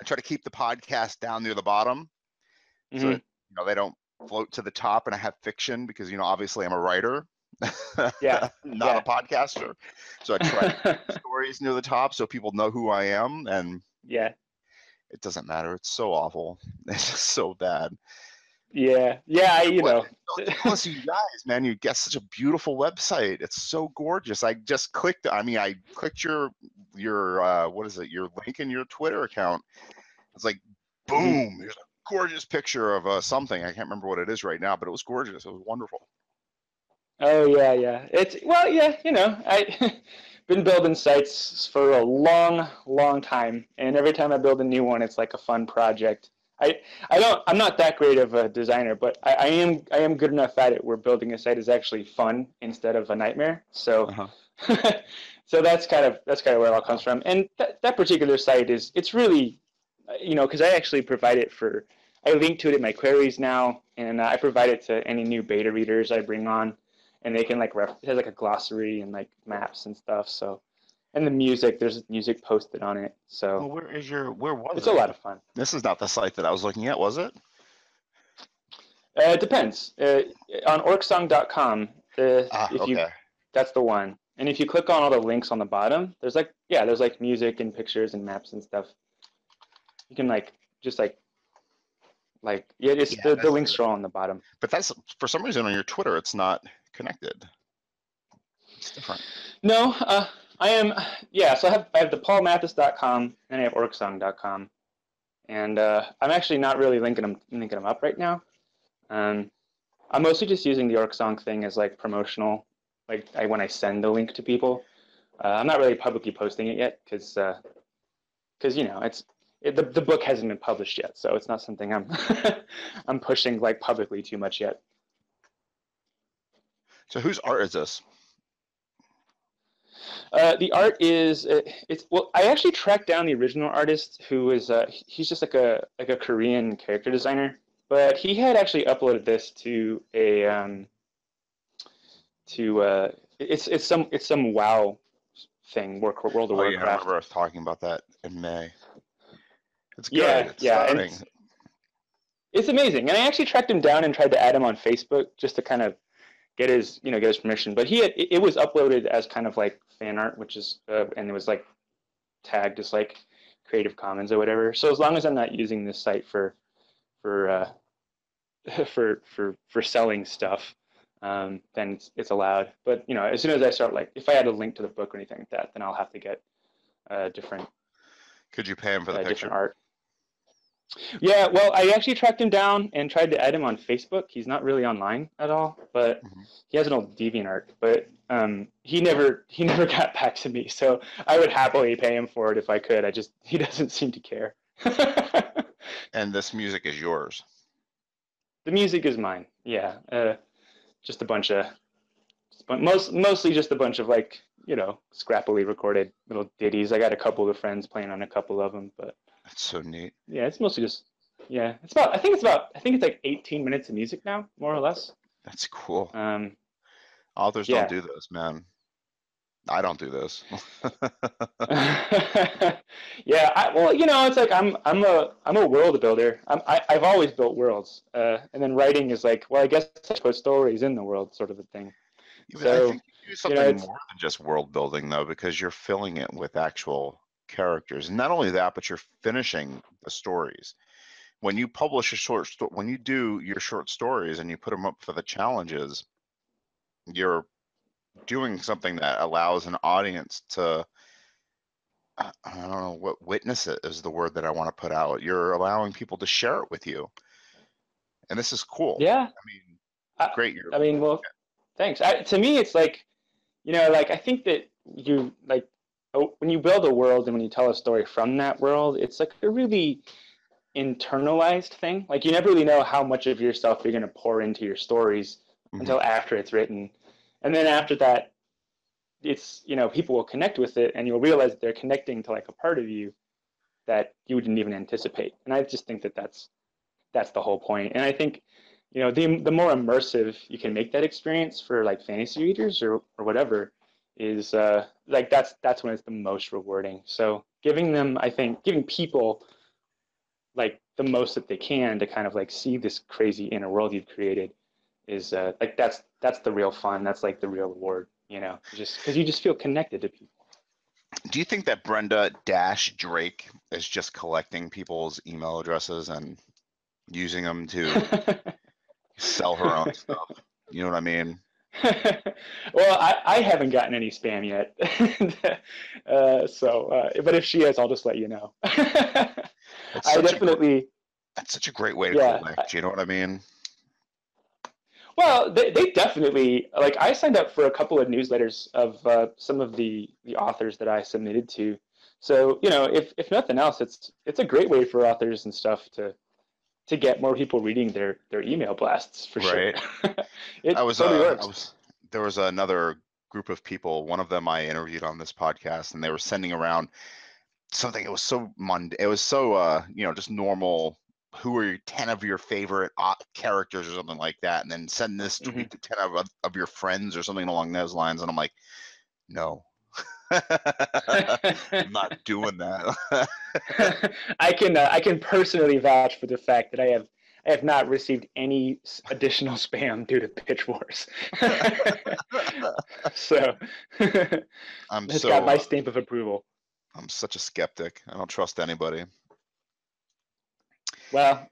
try to keep the podcast down near the bottom so that, they don't float to the top. And I have fiction because, obviously I'm a writer, Yeah. not a podcaster. So I try to keep the stories near the top so people know who I am. And yeah. it doesn't matter. It's so awful. It's just so bad. Yeah. Plus, you guys, man, you get such a beautiful website. It's so gorgeous. I just clicked. I clicked your what is it? Your link in your Twitter account. It's like, boom! There's a gorgeous picture of something. I can't remember what it is right now, but it was gorgeous. It was wonderful. Oh yeah. I been building sites for a long, long time, and every time I build a new one, it's like a fun project. I'm not that great of a designer, but I am good enough at it where building a site is actually fun instead of a nightmare. So so that's kind of where it all comes from. And that particular site it's really because I actually provide it I link to it in my queries now, and I provide it to any new beta readers I bring on, and they can it has like a glossary and like maps and stuff. So. And the music, there's music posted on it. So Well, where was it's it? a lot of fun. This is not the site that I was looking at, was it? It depends. On orksong.com, Okay. that's the one. And if you click on all the links on the bottom, there's like music and pictures and maps and stuff. You can the links are all on the bottom. But that's for some reason on your Twitter, it's not connected. It's different. No, I am. So I have the paulmatthis.com and I have orksong.com, and I'm actually not really linking them up right now. I'm mostly just using the Orksong thing as like promotional, when I send the link to people. I'm not really publicly posting it yet because the book hasn't been published yet, so it's not something I'm I'm pushing like publicly too much yet. So whose art is this? The art is I actually tracked down the original artist who is he's just like a Korean character designer, but he had actually uploaded this to it's some WoW thing, World of Oh yeah, I Warcraft. remember us talking about that. in May. It's good. Yeah, It's yeah, and starting. it's amazing. And I actually tracked him down and tried to add him on Facebook just to kind of get his, get his permission. But it was uploaded as kind of like fan art, which is, and it was like tagged as like Creative Commons or whatever. So as long as I'm not using this site for for selling stuff, then it's allowed. But as soon as I start, like, if I add a link to the book or anything like that, then I'll have to get different Could you pay him for the picture? different art. Yeah, well, I actually tracked him down and tried to add him on Facebook. He's not really online at all, but he has an old DeviantArt. But he never got back to me. So I would happily pay him for it if I could. He doesn't seem to care. And this music is yours. The music is mine. Yeah, just a bunch of mostly just a bunch of, like, scrappily recorded little ditties. I got a couple of friends playing on a couple of them, but That's so neat. yeah, it's mostly just I think it's like 18 minutes of music now, more or less. That's cool. Authors Yeah. don't do this, man. I don't do this. Yeah, well, it's like I'm a world builder. I've always built worlds, and then writing is like, well, I guess I put stories in the world, sort of a thing. Yeah, So, I think you do something more than just world building, though, because you're filling it with actual characters. And not only that, but you're finishing the stories. When you publish a short story, when you do your short stories and you put them up for the challenges, you're doing something that allows an audience to, I don't know what, witness it is the word that I want to put out. You're allowing people to share it with you. And this is cool. Yeah. I mean, great. I mean, well, thanks. To me, it's like, like, I think that you, like, when you build a world and when you tell a story from that world, it's like a really internalized thing. Like, you never really know how much of yourself you're going to pour into your stories until after it's written. And then after that, it's, people will connect with it and you'll realize that they're connecting to, like, a part of you that you didn't even anticipate. And I just think that that's the whole point. And I think, the more immersive you can make that experience for, like, fantasy readers or whatever is, like, that's when it's the most rewarding. So giving people, like, the most that they can to kind of, like, see this crazy inner world you've created is, like, that's the real fun. That's, like, the real reward, just because you just feel connected to people. Do you think that Brenda Drake is just collecting people's email addresses and using them to sell her own stuff? You know what I mean? Well, I haven't gotten any spam yet. But if she has, I'll just let you know. That's such a great way to collect. You know what I mean? Well, they definitely, like, I signed up for a couple of newsletters of some of the authors that I submitted to. So, if nothing else, it's a great way for authors and stuff to get more people reading their email blasts, for sure. It totally works. There was another group of people, one of them I interviewed on this podcast, and they were sending around something. It was so mundane. It was so, just normal. Who are 10 of your favorite characters or something like that? And then send this tweet to 10 of your friends or something along those lines. And I'm like, no, I'm not doing that. I can personally vouch for the fact that I have not received any additional spam due to pitch wars. So it's got my stamp of approval. I'm such a skeptic. I don't trust anybody. Well,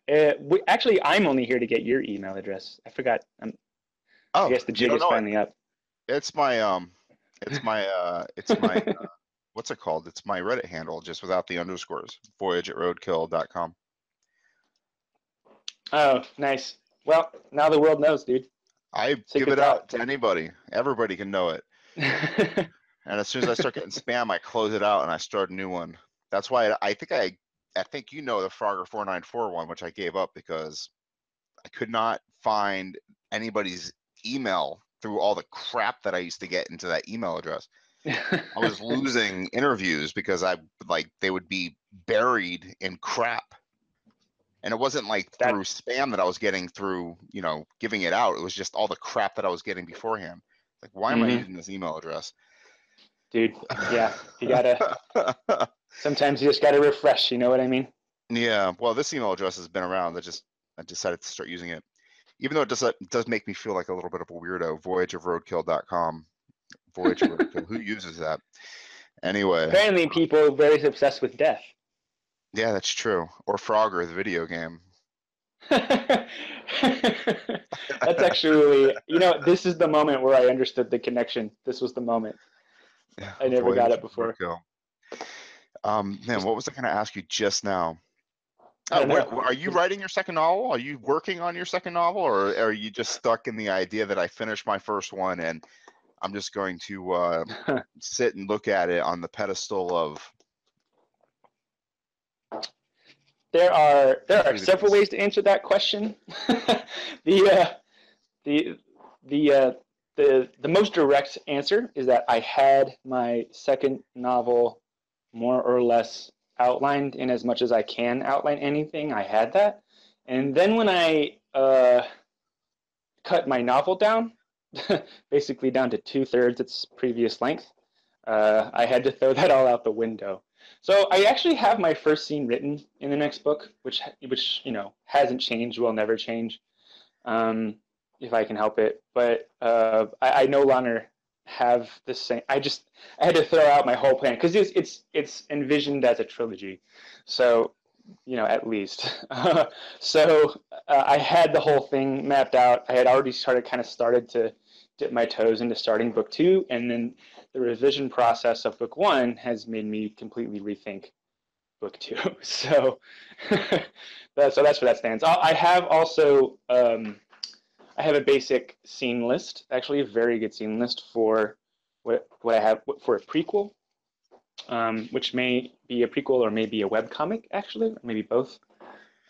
actually, I'm only here to get your email address. I forgot. I guess the jig is finally up. It's my what's it called? It's my Reddit handle, just without the underscores. voyage@roadkill.com. Oh, nice. Well, now the world knows, dude. I give it out to anybody. Everybody can know it. And as soon as I start getting spam, I close it out and I start a new one. That's why I think the Frogger 494 one, which I gave up because I could not find anybody's email through all the crap that I used to get into that email address. I was losing interviews because they would be buried in crap. And it wasn't like through spam that I was getting through, giving it out. It was just all the crap that I was getting beforehand. Like, why am I using this email address? Dude, yeah, you gotta. Sometimes you just got to refresh. You know what I mean? Yeah. Well, this email address has been around. I decided to start using it, even though it does make me feel like a little bit of a weirdo. Voyageofroadkill.com. Voyage of Roadkill. Who uses that? Anyway. Apparently, people are very obsessed with death. Yeah, that's true. Or Frogger, the video game. That's actually really, this is the moment where I understood the connection. This was the moment. I never got it before. Man, what was I going to ask you just now? I don't know. Are you writing your second novel? Are you working on your second novel, or are you just stuck in the idea that I finished my first one and I'm just going to sit and look at it on the pedestal of? There are several ways to answer that question. The most direct answer is that I had my second novel more or less outlined in as much as I can outline anything. I had that, and then when I cut my novel down, basically down to 2/3 its previous length, I had to throw that all out the window. So I actually have my first scene written in the next book, which hasn't changed, will never change, if I can help it. But I no longer have the same. I had to throw out my whole plan because it's envisioned as a trilogy, so at least. So I had the whole thing mapped out. I had already started to dip my toes into starting book 2, and then the revision process of book 1 has made me completely rethink book 2. So that's where that stands. I have also I have a basic scene list, actually a very good scene list for what I have for a prequel, which may be a prequel or maybe a webcomic, actually, or maybe both.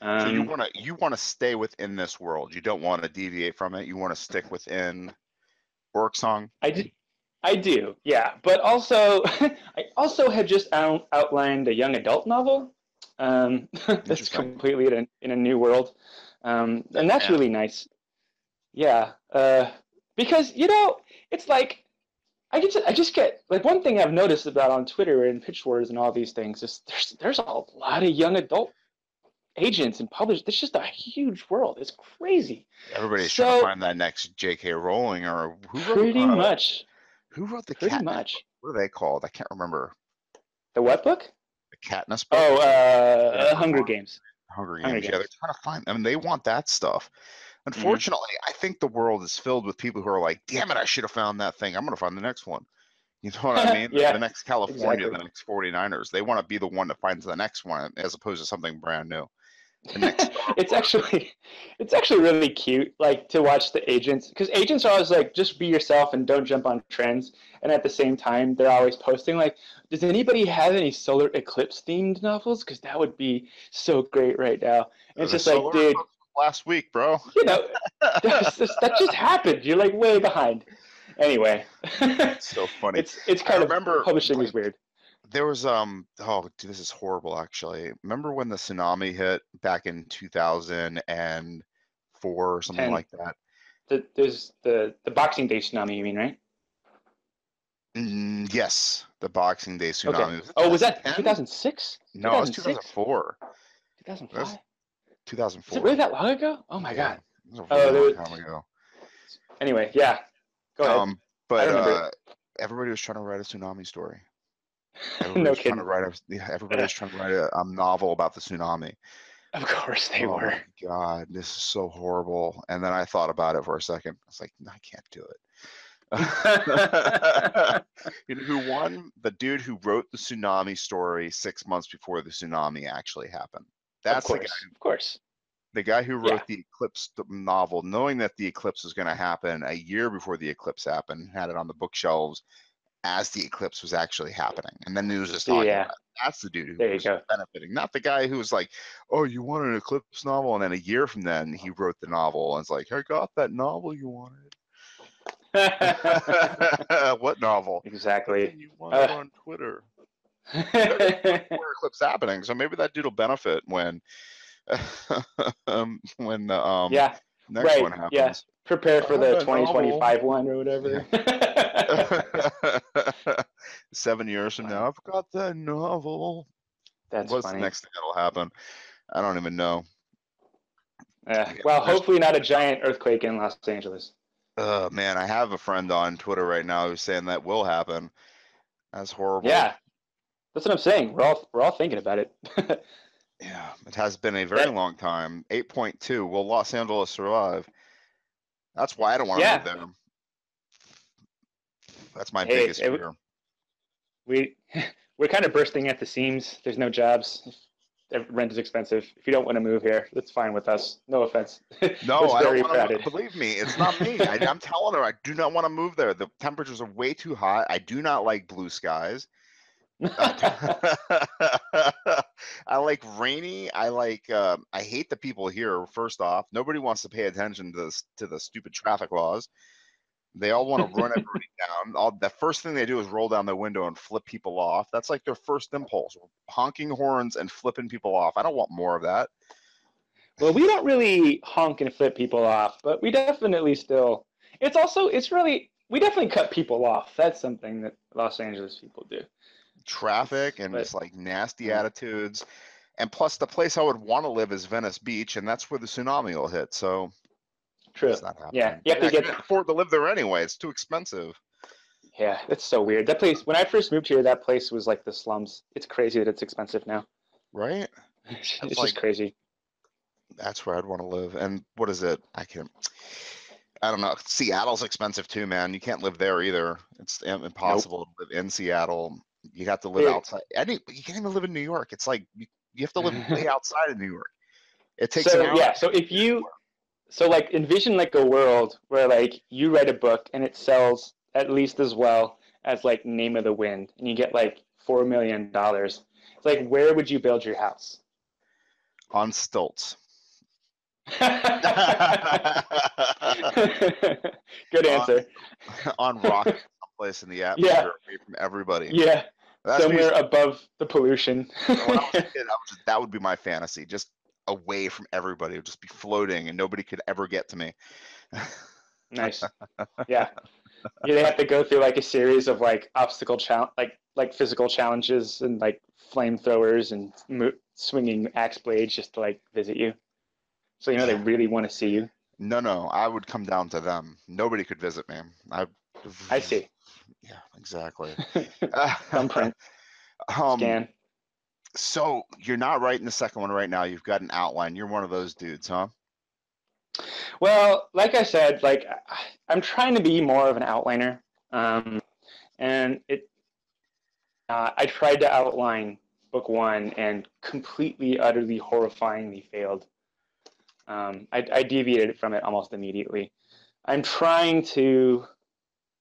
So you want to stay within this world. You don't want to deviate from it. You want to stick within Orksong. I do, yeah. But also, I also had just outlined a young adult novel that's completely in a new world, and that's really nice. Yeah, because it's like I just get like, one thing I've noticed about on Twitter and Pitch Wars and all these things is there's a lot of young adult agents and publishers. It's just a huge world. It's crazy. Everybody's trying to find that next J.K. Rowling, or who wrote pretty much. Who wrote the pretty Katniss much book? What are they called? I can't remember. The what book? The Katniss book. Oh, Hunger Games. Hunger Games. Yeah, they're trying to find. I mean, they want that stuff. Unfortunately, I think the world is filled with people who are like, "Damn it, I should have found that thing. I'm going to find the next one." You know what I mean? Yeah, the next California, exactly. the next 49ers. They want to be the one that finds the next one, as opposed to something brand new. The next it's actually really cute, like, to watch the agents, because agents are always like, just be yourself and don't jump on trends. And at the same time, they're always posting like, does anybody have any solar eclipse themed novels? Because that would be so great right now. And it's just like, dude, last week, bro. That just happened. You're like way behind. Anyway, it's so funny. It's kind of, publishing is weird. There was oh dude, this is horrible actually. Remember when the tsunami hit back in 2004 or something like that? There's the Boxing Day tsunami, you mean, right? Yes, the Boxing Day tsunami. Okay. Was that 2006? No, it was 2004. 2005? 2004. Is it really that long ago? Oh my god. It was a really long time ago. Anyway, yeah. Go ahead. But everybody was trying to write a tsunami story. No kidding. Everybody was trying to write a novel about the tsunami. Of course they were. Oh my god, this is so horrible. And then I thought about it for a second. I was like, no, I can't do it. You know who won? The dude who wrote the tsunami story 6 months before the tsunami actually happened. That's the guy. Of course. The guy who wrote the eclipse novel, knowing that the eclipse was going to happen a year before the eclipse happened, had it on the bookshelves as the eclipse was actually happening. And then he was just talking about it. That's the dude who was benefiting, not the guy who was like, oh, you want an eclipse novel? And then a year from then, he wrote the novel and it's like, I got that novel you wanted. What novel? Exactly. You wanted on Twitter. Eclipse happening. So maybe that dude will benefit when the next one happens. Yeah. Prepare for the 2025 one or whatever. Yeah. 7 years from now, I've got that novel. That's What's funny. the next thing that'll happen? I don't even know. Well, hopefully not a giant earthquake in Los Angeles. Man, I have a friend on Twitter right now who's saying that will happen. That's horrible. Yeah, that's what I'm saying. We're all thinking about it. Yeah, it has been a very long time. 8.2. Will Los Angeles survive? That's why I don't want to move there. That's my biggest fear. We're kind of bursting at the seams. There's no jobs. Rent is expensive. If you don't want to move here, that's fine with us. No offense. No, it's I don't very want crowded. to. Believe me, it's not me. I'm telling her I do not want to move there. The temperatures are way too hot. I do not like blue skies. I like rainy. I hate the people here. First off, nobody wants to pay attention to the stupid traffic laws. They all want to run everybody down. The first thing they do is roll down their window and flip people off. That's like their first impulse, honking horns and flipping people off. I don't want more of that. Well, we don't really honk and flip people off, but we definitely still. We definitely cut people off. That's something that Los Angeles people do. Traffic and just like nasty attitudes. And plus, the place I would want to live is Venice Beach, and that's where the tsunami will hit. So, true. It's not happening. Yeah, you have to I can't afford to live there anyway. It's too expensive. Yeah, that's so weird. That place, when I first moved here, that place was like the slums. It's crazy that it's expensive now. Right? It's just crazy. That's where I'd want to live. And what is it? I don't know. Seattle's expensive too, man. You can't live there either. It's impossible to live in Seattle. You have to live outside. You can't even live in New York. It's like you have to live way outside of New York. It takes an hour. Yeah, so like envision like a world where like you write a book and it sells at least as well as like Name of the Wind, and you get like $4 million. It's like, where would you build your house? On stilts. Good answer. On rock, someplace in the atmosphere, away from everybody. Yeah, somewhere above the pollution. When I was a kid, that would be my fantasy. Just away from everybody. It would just be floating, and nobody could ever get to me. Nice. Yeah. They have to go through like a series of like obstacle like physical challenges and like flamethrowers and swinging axe blades just to like visit you. So they really want to see you. No, I would come down to them. Nobody could visit me. I see. Yeah, exactly. Thumbprint. Scan. So you're not writing the second one right now. You've got an outline. You're one of those dudes, huh? Well, like I said, like I'm trying to be more of an outliner, and I tried to outline book one and completely, utterly, horrifyingly failed. I deviated from it almost immediately. I'm trying to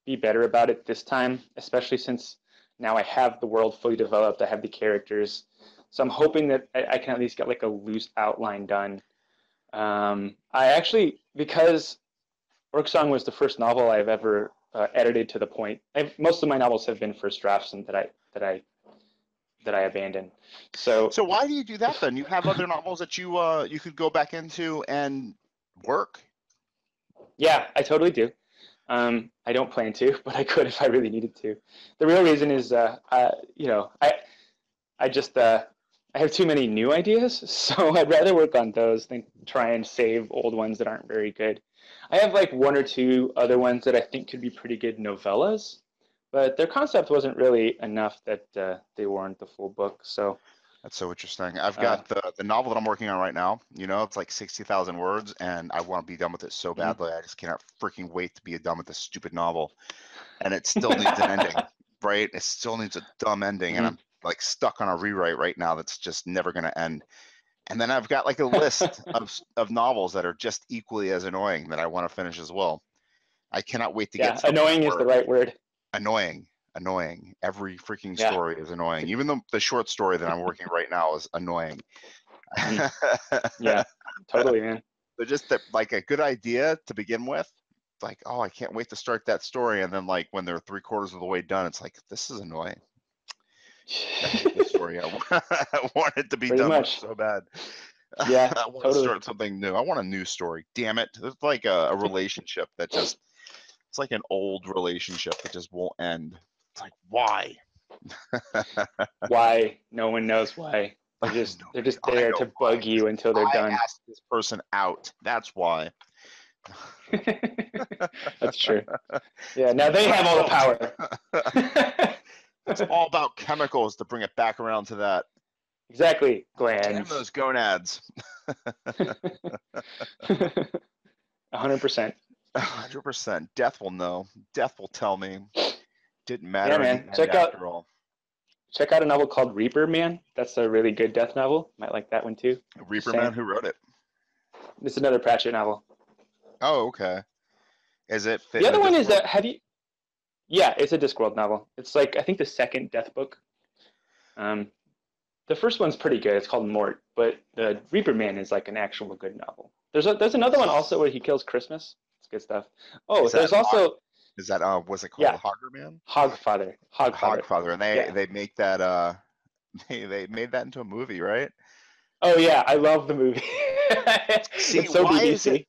be better about it this time, especially since now I have the world fully developed. I have the characters, so I'm hoping that I can at least get like a loose outline done. I actually, because Orksong was the first novel I've ever edited to the point. Most of my novels have been first drafts and that I abandoned. So why do you do that then? You have other novels that you could go back into and work. Yeah, I totally do. I don't plan to, but I could if I really needed to. The real reason is, I have too many new ideas, so I'd rather work on those than try and save old ones that aren't very good. I have like one or two other ones that I think could be pretty good novellas, but their concept wasn't really enough that they warrant the full book. So that's so interesting. I've got the novel that I'm working on right now. It's like 60,000 words, and I want to be done with it so badly. I just cannot freaking wait to be done with this stupid novel. And it still needs an ending, right? It still needs a dumb ending, and I'm like stuck on a rewrite right now that's just never going to end. And then I've got like a list of novels that are just equally as annoying that I want to finish as well. I cannot wait to get annoying is the right word. Annoying. Every freaking story is annoying. Even the short story that I'm working right now is annoying. Yeah, totally, man. But just like a good idea to begin with. Like, oh, I can't wait to start that story. And then like when they're 3/4 of the way done, it's like, this is annoying. I hate this story. I want it to be done with so bad. Yeah, I want to start something new. I want a new story. Damn it. It's like a relationship that it's like an old relationship that just won't end. It's like, why? Why? No one knows why. They're just there to bug you until they're done. I asked this person out. That's why. That's true. Yeah, now they have all the power. It's all about chemicals to bring it back around to that. Exactly. Glands. Damn those gonads. 100%. 100%. Death will know. Death will tell me. Didn't matter. Yeah, man. Check out a novel called Reaper Man. That's a really good death novel. Might like that one too. Reaper Man, who wrote it? It's another Pratchett novel. Oh, okay. Is it fit the other one is yeah, it's a Discworld novel. It's like, I think, the second death book. The first one's pretty good. It's called Mort, but the Reaper Man is like an actual good novel. There's another one also where he kills Christmas. It's good stuff. Oh, there's also... Is that what's it called? Yeah. Hoggerman? Hogfather. And they make that they made that into a movie, right? Oh yeah, I love the movie. See, it's so BBC.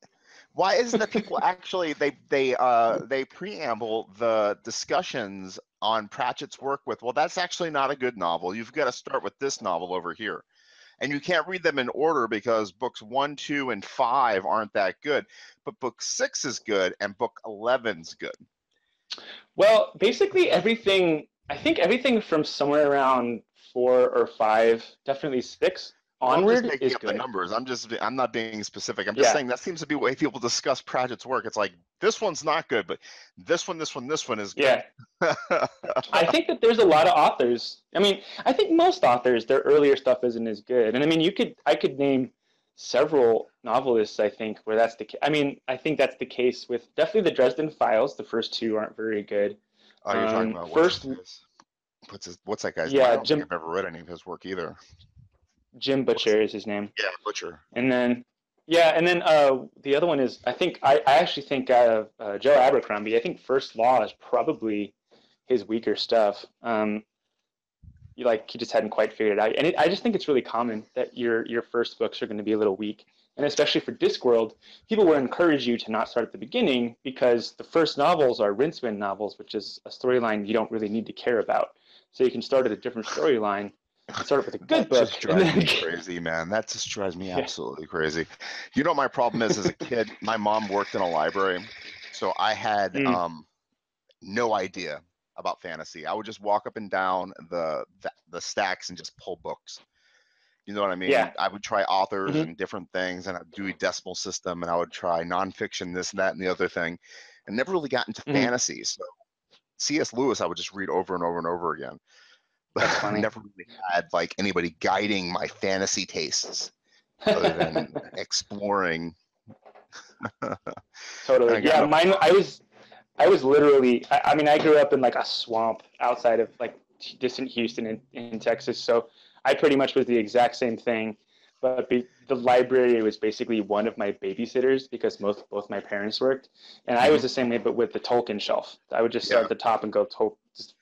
Why isn't it people actually they preamble the discussions on Pratchett's work with, well, that's actually not a good novel. You've got to start with this novel over here. And you can't read them in order because books 1, 2, and 5 aren't that good. But book 6 is good and book 11's good. Well, basically everything, I think everything from somewhere around 4 or 5, definitely 6 onward is good. The numbers. I'm not being specific. I'm just saying that seems to be the way people discuss Pratchett's work. It's like, this one's not good, but this one is good. Yeah. I think that there's a lot of authors. I mean, I think most authors, their earlier stuff isn't as good. And I mean, I could name several novelists, I think, where that's the case. I mean, I think that's the case with definitely the Dresden Files. The first 2 aren't very good. Oh, you're talking about what's that guy's name? I don't think I've ever read any of his work either. Jim Butcher is his name. Yeah, Butcher. And then the other one is, I actually think Joe Abercrombie. I think First Law is probably his weaker stuff. He just hadn't quite figured it out. And I just think it's really common that your first books are going to be a little weak. And especially for Discworld, people will encourage you to not start at the beginning because the first novels are Rincewind novels, which is a storyline you don't really need to care about. So you can start at a different storyline. Start with a good book. Just drives me crazy, man. That just drives me absolutely crazy. You know what my problem is? As a kid, my mom worked in a library, so I had no idea about fantasy. I would just walk up and down the stacks and just pull books. You know what I mean? Yeah. I would try authors and different things, and I'd do a decimal system, and I would try nonfiction, this and that and the other thing, and never really got into fantasy. So C.S. Lewis, I would just read over and over and over again. That's funny. I never really had like anybody guiding my fantasy tastes other than exploring. Totally. Yeah, mine. I was literally. I mean, I grew up in like a swamp outside of like distant Houston in Texas, so I pretty much was the exact same thing. But the library was basically one of my babysitters because both my parents worked, and I was the same way, but with the Tolkien shelf. I would just start at the top and go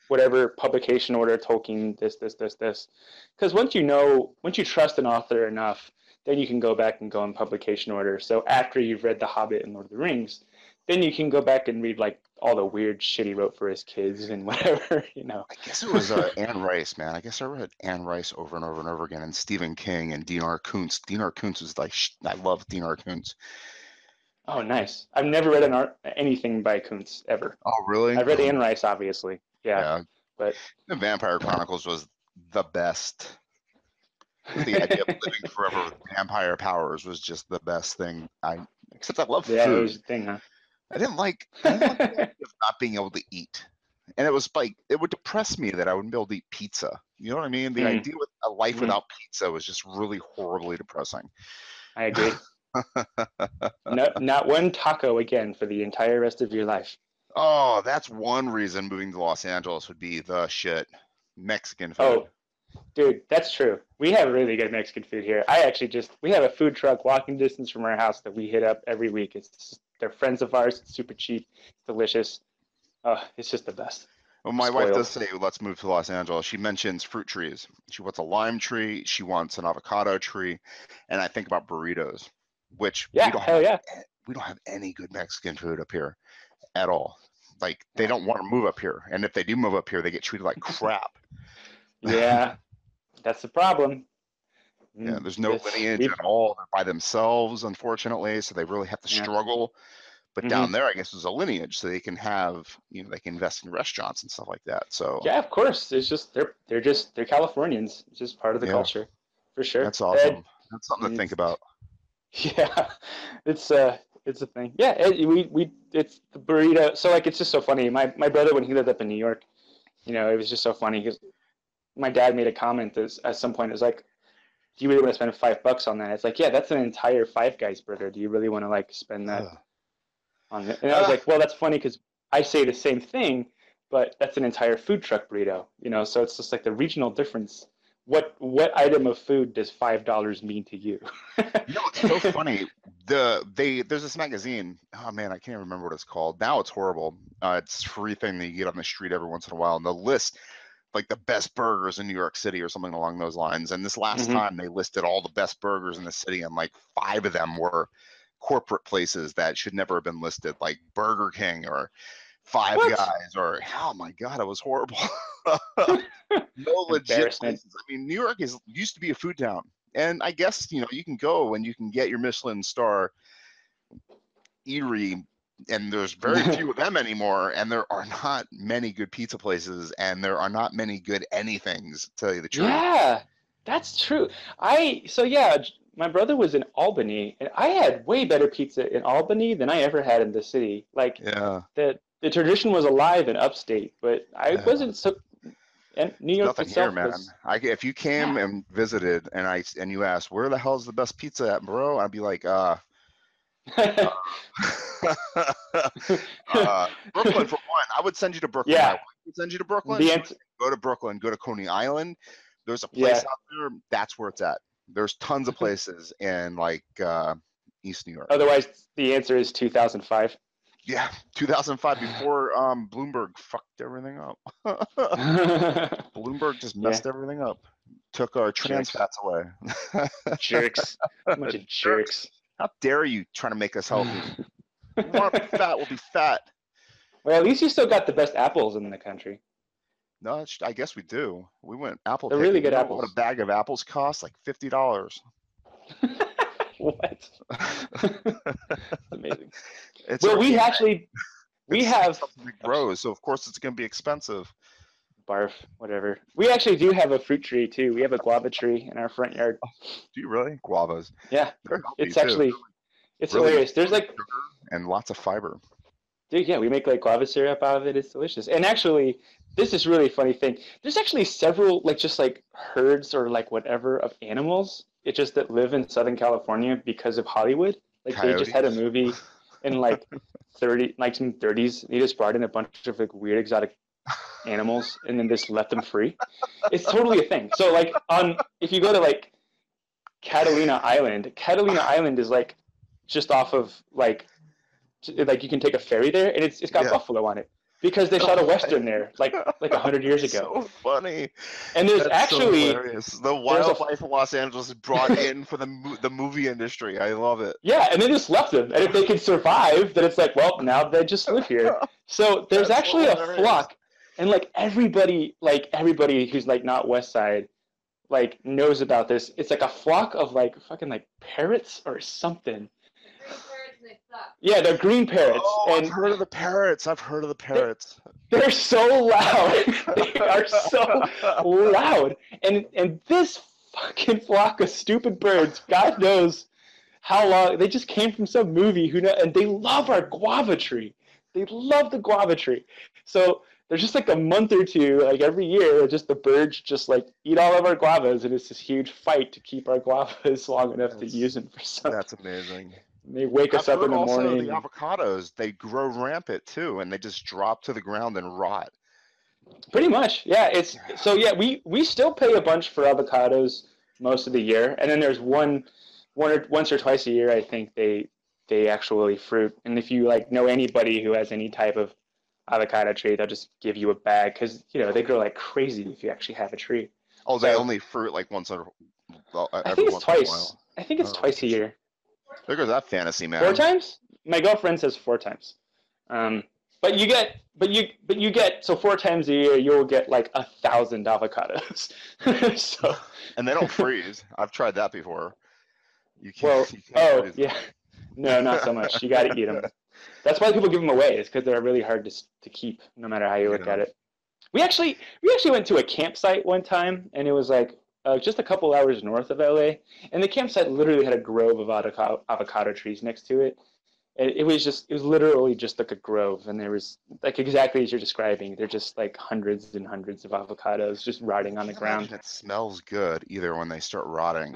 whatever publication order, Tolkien, this. Because once you trust an author enough, then you can go back and go in publication order. So after you've read The Hobbit and Lord of the Rings, then you can go back and read like all the weird shit he wrote for his kids and whatever, you know. I guess it was Anne Rice, man. I guess I read Anne Rice over and over and over again, and Stephen King and Dean R. Koontz. Dean R. Koontz was like, I love Dean R. Koontz. Oh, nice. I've never read anything by Koontz ever. Oh, really? I've read Anne Rice, obviously. Yeah. But the Vampire Chronicles was the best. The idea of living forever with vampire powers was just the best thing. Except I love food. Yeah, it was a thing, huh? I didn't like the idea of not being able to eat. And it was like, it would depress me that I wouldn't be able to eat pizza. You know what I mean? The idea with a life without pizza was just really horribly depressing. I agree. Not one taco again for the entire rest of your life. Oh, that's one reason moving to Los Angeles would be the shit. Mexican food. Oh, dude, that's true. We have really good Mexican food here. We have a food truck walking distance from our house that we hit up every week. They're friends of ours. It's super cheap. It's delicious. Oh, it's just the best. Well, my wife does say, let's move to Los Angeles. She mentions fruit trees. She wants a lime tree. She wants an avocado tree. And I think about burritos, which we don't have any good Mexican food up here at all. Like, they don't want to move up here. And if they do move up here, they get treated like crap. Yeah, that's the problem. Yeah, there's no lineage at all. They're by themselves, unfortunately, so they really have to struggle. But down there, I guess, there's a lineage, so they can have, they can invest in restaurants and stuff like that. So yeah, of course. It's just they're Californians. It's just part of the culture, for sure. That's awesome. That's something to think about. Yeah, it's a thing. Yeah, it's the burrito. So like, it's just so funny. My brother, when he lived up in New York, it was just so funny because my dad made a comment at some point. It was like, do you really want to spend $5 on that? It's like, yeah, that's an entire Five Guys burger. Do you really want to like spend that on it? And I was like, well, that's funny because I say the same thing, but that's an entire food truck burrito, so it's just like the regional difference. What item of food does $5 mean to you? It's so funny. There's this magazine. Oh man, I can't even remember what it's called. Now it's horrible. It's a free thing that you get on the street every once in a while. And the list, like the best burgers in New York City or something along those lines. And this last time they listed all the best burgers in the city, and like 5 of them were corporate places that should never have been listed, like Burger King or Five Guys, or oh my god, it was horrible. No legit places. I mean, New York used to be a food town, and I guess you can go and you can get your Michelin star eatery, and there's very few of them anymore, and there are not many good pizza places, and there are not many good anythings, to tell you the truth. Yeah, that's true. My brother was in Albany, and I had way better pizza in Albany than I ever had in the city. Like, the tradition was alive in upstate, but I wasn't so. And New York nothing itself here, man. was. If you came and visited, and you asked where the hell's the best pizza at, bro, I'd be like, Brooklyn for one. I would send you to Brooklyn. Yeah. My wife would send you to Brooklyn. Go to Brooklyn. Go to Coney Island. There's a place out there. That's where it's at. There's tons of places in like East New York. Otherwise, the answer is 2005. Yeah, 2005, before Bloomberg fucked everything up. Bloomberg just messed everything up. Took our trans fats away. Jerks. A bunch of jerks. How dare you trying to make us healthy? We want to be fat, we'll be fat. Well, at least you still got the best apples in the country. No, I guess we do. We went apple They're picking. really good apples. What a bag of apples costs? Like $50. What? Amazing. We have something that grows, so of course it's going to be expensive. Barf, whatever. We actually do have a fruit tree too. We have a guava tree in our front yard. Do you really? Guavas? Yeah, it's actually it's hilarious. There's like sugar and lots of fiber. Dude, yeah, we make like guava syrup out of it. It's delicious. And actually, this is really funny thing. There's actually several just herds or whatever of animals. It just that live in Southern California because of Hollywood. Like Coyotes. They just had a movie in some 30s. They just brought in a bunch of weird exotic animals and then just let them free. It's totally a thing. So if you go to Catalina Island is just off of you can take a ferry there, and it's got buffalo on it because they shot a western there like 100 years ago. So funny. And there's actually the wildlife of Los Angeles is brought in for the movie industry. I love it. Yeah, and they just left them, and if they can survive, then it's well, now they just live here. So there's actually a flock, and everybody who's not West Side knows about this. It's a flock of fucking parrots or something. Yeah, they're green parrots. Oh, I've heard of the parrots. They're so loud. They are so loud. And this fucking flock of stupid birds, God knows how long, they just came from some movie, and they love our guava tree. They love the guava tree. So there's just a month or two, every year, just the birds just eat all of our guavas, and it's this huge fight to keep our guavas long enough to use them for something. That's amazing. They wake us up in the morning. The avocados, they grow rampant too, and they just drop to the ground and rot. Pretty much, yeah. We still pay a bunch for avocados most of the year, and then there's once or twice a year I think they actually fruit. And if you know anybody who has any type of avocado tree, they'll just give you a bag because they grow like crazy if you actually have a tree. Oh, they only fruit once every I think it's twice. I think it's twice a year. There goes that fantasy, man. 4 times? My girlfriend says 4 times. But you get so 4 times a year you'll get like 1,000 avocados. So And they don't freeze. I've tried that before. You well, can't freeze them. yeah, no, not so much. You got to eat them. That's why people give them away, is because they're really hard to keep, no matter how you look at it. We actually went to a campsite one time, and it was like just a couple hours north of LA, and the campsite literally had a grove of avocado trees next to it. It was literally just like a grove, and there was like exactly as you're describing. They're just like hundreds and hundreds of avocados just rotting on the ground. It smells good either when they start rotting.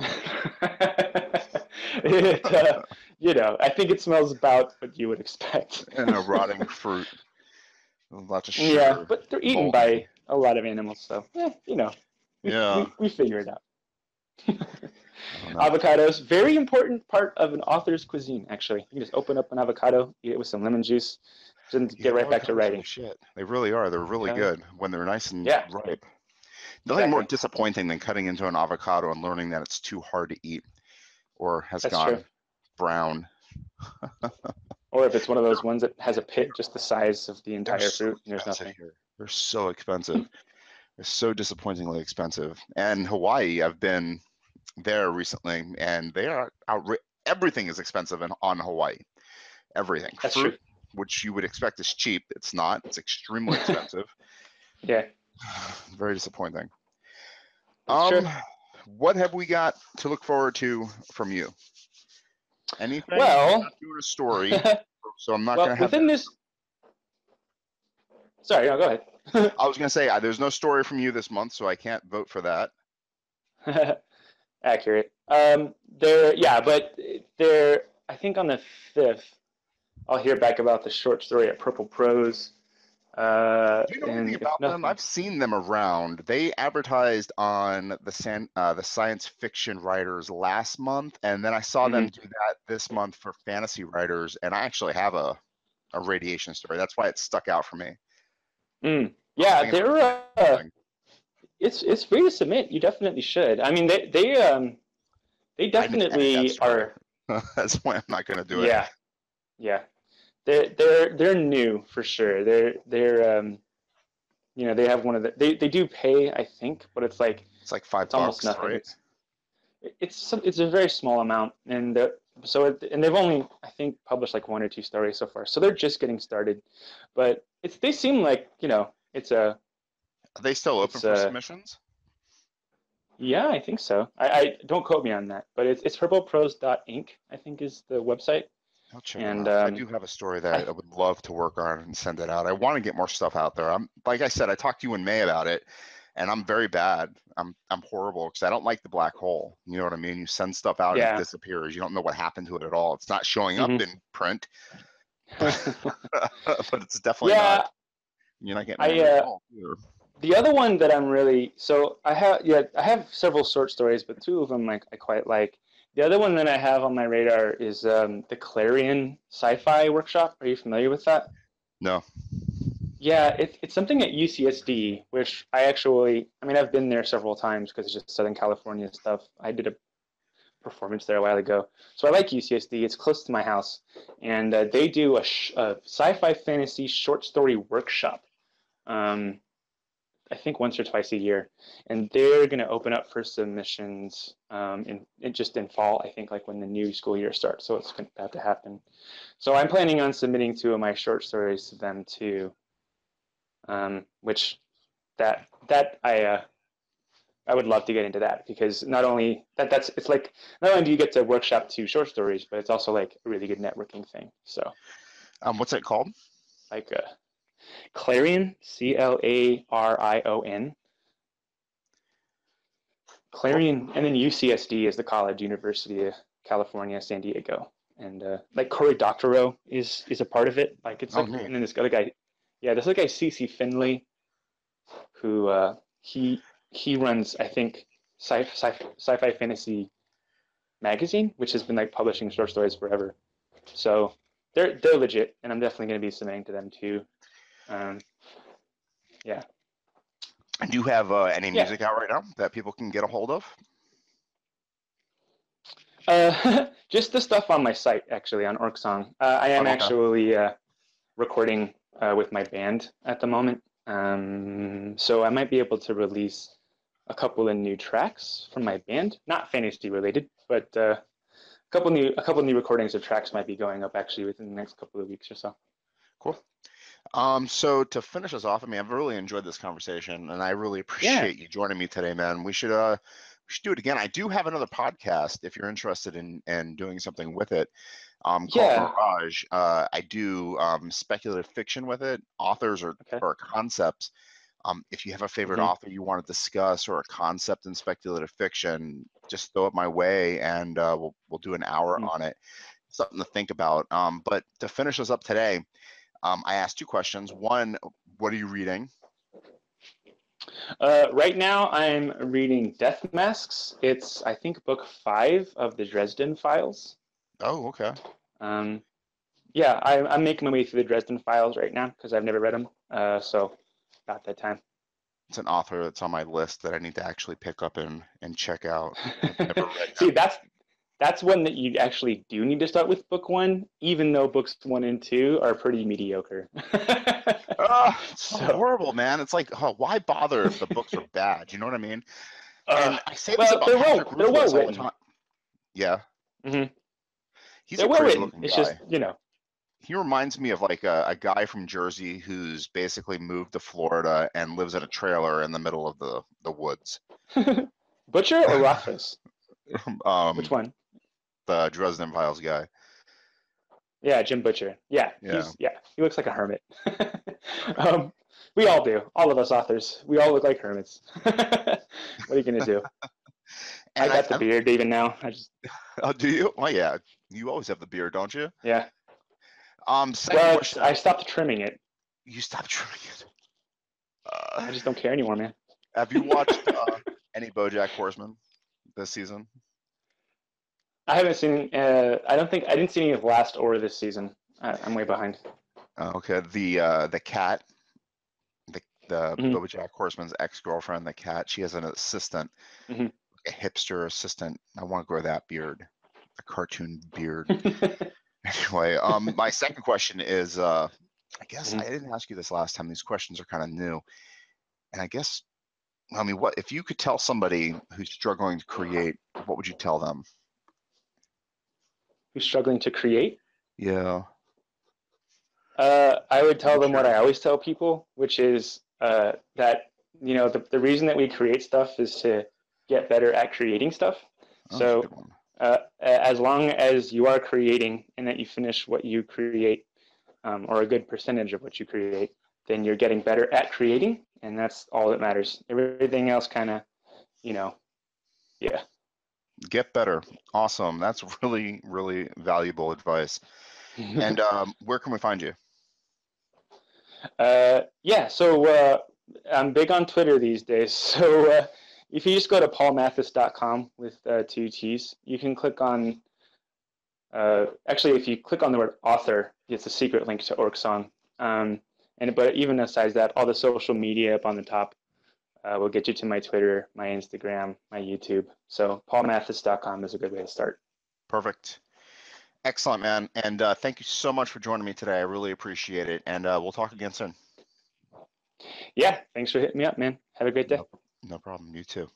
I think it smells about what you would expect. And a rotting fruit. Lots of sugar. Yeah, but they're eaten by a lot of animals, so we figure it out. Avocados, very important part of an author's cuisine, actually. You can just open up an avocado, eat it with some lemon juice, and get right back to writing. Shit. They really are. They're really good when they're nice and ripe. Nothing more disappointing than cutting into an avocado and learning that it's too hard to eat or has gone brown. Or if it's one of those ones that has a pit just the size of the entire fruit and there's nothing. Here. They're so expensive. They're so disappointingly expensive. And Hawaii, I've been there recently, and they are everything is expensive on Hawaii. Everything. That's fruit, true. which you would expect is cheap. It's not. It's extremely expensive. Yeah. Very disappointing. True. What have we got to look forward to from you? Anything? Well, I'm not doing a story, so I'm not going to have within this. Sorry, no, go ahead. I was going to say there's no story from you this month, so I can't vote for that. Accurate. But I think on the 5th, I'll hear back about the short story at Purple Prose. Do you know anything about them? I've seen them around. They advertised on the science fiction writers last month, and then I saw them do that this month for fantasy writers, and I actually have a radiation story. That's why it stuck out for me. Yeah, they're it's free to submit. You definitely should. I mean, they definitely are. That's why I'm not going to do it. Yeah. They're new for sure. They're they have one of the they do pay, I think, but it's like $5, almost nothing. Right? It's a very small amount, and they've only, I think, published like 1 or 2 stories so far. So they're just getting started, but they seem like it's a. Are they still open for submissions? Yeah, I think so. I don't quote me on that, but it's purpleprose.inc, I think, is the website. I'll check it out. I do have a story that I would love to work on and send it out. I want to get more stuff out there. Like I said, I talked to you in May about it, and I'm very bad. I'm horrible because I don't like the black hole. You know what I mean? You send stuff out and it disappears. You don't know what happened to it at all. It's not showing up in print, but it's definitely not. You're not getting either. The other one that I'm really I have several short stories, but 2 of them I quite like. The other one that I have on my radar is the Clarion Sci-Fi Workshop. Are you familiar with that? No. Yeah, it's something at UCSD, which I've been there several times because it's just Southern California stuff. I did a performance there a while ago. So I like UCSD. It's close to my house. And they do a sci-fi fantasy short story workshop. I think once or twice a year, and they're going to open up for submissions in fall, I think, like when the new school year starts. So it's going to have to happen. So I'm planning on submitting 2 of my short stories to them too, which I would love to get into that, because not only not only do you get to workshop 2 short stories, but it's also like a really good networking thing. So what's it called? Like Clarion, Clarion. Clarion, and then UCSD is the college, University of California, San Diego, and like Cory Doctorow is a part of it. Like it's and then this other guy, this other guy CC Finley, who he runs, I think, sci-fi fantasy magazine, which has been like publishing short stories forever. So they're legit, and I'm definitely going to be submitting to them too. Do you have any music out right now that people can get a hold of? Just the stuff on my site, actually, on Orksong. I am actually recording with my band at the moment. So I might be able to release a couple of new tracks from my band, not fantasy related, but a couple new recordings of tracks might be going up actually within the next couple of weeks or so. Cool. So to finish us off, I mean, I've really enjoyed this conversation, and I really appreciate you joining me today, man. We should do it again. I do have another podcast if you're interested in doing something with it. Called Mirage. I do speculative fiction with it, authors or concepts. If you have a favorite author you want to discuss or a concept in speculative fiction, just throw it my way, and we'll do an hour on it. Something to think about. But to finish us up today, I asked 2 questions. One, what are you reading? Right now, I'm reading Death Masks. It's, I think, book 5 of the Dresden Files. Oh, okay. Yeah, I'm making my way through the Dresden Files right now because I've never read them. So, about that time. It's an author that's on my list that I need to actually pick up and check out. I've never read See, that's one that you actually do need to start with book 1, even though books 1 and 2 are pretty mediocre. It's so horrible, man. It's like, why bother if the books are bad? You know what I mean? And I say this about Patrick Rothfuss all the time. Yeah. Mm-hmm. He's a crazy looking guy. It's just, you know. He reminds me of like a guy from Jersey who's basically moved to Florida and lives in a trailer in the middle of the woods. Butcher or Rothfuss? Which one? The Dresden Files guy. Yeah, Jim Butcher. Yeah. He looks like a hermit. We all do. All of us authors. We all look like hermits. What are you gonna do? And I got the beard even now. Oh, do you? Oh yeah. You always have the beard, don't you? Yeah. Second question. I stopped trimming it. You stopped trimming it. I just don't care anymore, man. Have you watched any BoJack Horseman this season? I haven't seen. I didn't see any of last or this season. I'm way behind. Okay. The cat, the BoJack Horseman's ex-girlfriend, the cat. She has an assistant, a hipster assistant. I want to grow that beard, a cartoon beard. Anyway, my second question is, I guess I didn't ask you this last time. These questions are kind of new, and I guess, I mean, what if you could tell somebody who's struggling to create, what would you tell them? Who's struggling to create? Yeah. I would tell them what I always tell people, which is that, you know, the reason that we create stuff is to get better at creating stuff. So as long as you are creating and that you finish what you create, or a good percentage of what you create, then you're getting better at creating, and that's all that matters. Everything else kind of, you know, yeah. Get better. Awesome. That's really, really valuable advice. And where can we find you? Yeah, so I'm big on Twitter these days. So if you just go to paulmatthis.com with 2 T's, you can click on, actually, if you click on the word author, it's a secret link to Orksong. But even aside that, all the social media up on the top will get you to my Twitter, my Instagram, my YouTube. So paulmatthis.com is a good way to start. Perfect. Excellent, man. And thank you so much for joining me today. I really appreciate it. And we'll talk again soon. Yeah, thanks for hitting me up, man. Have a great day. No problem. You too.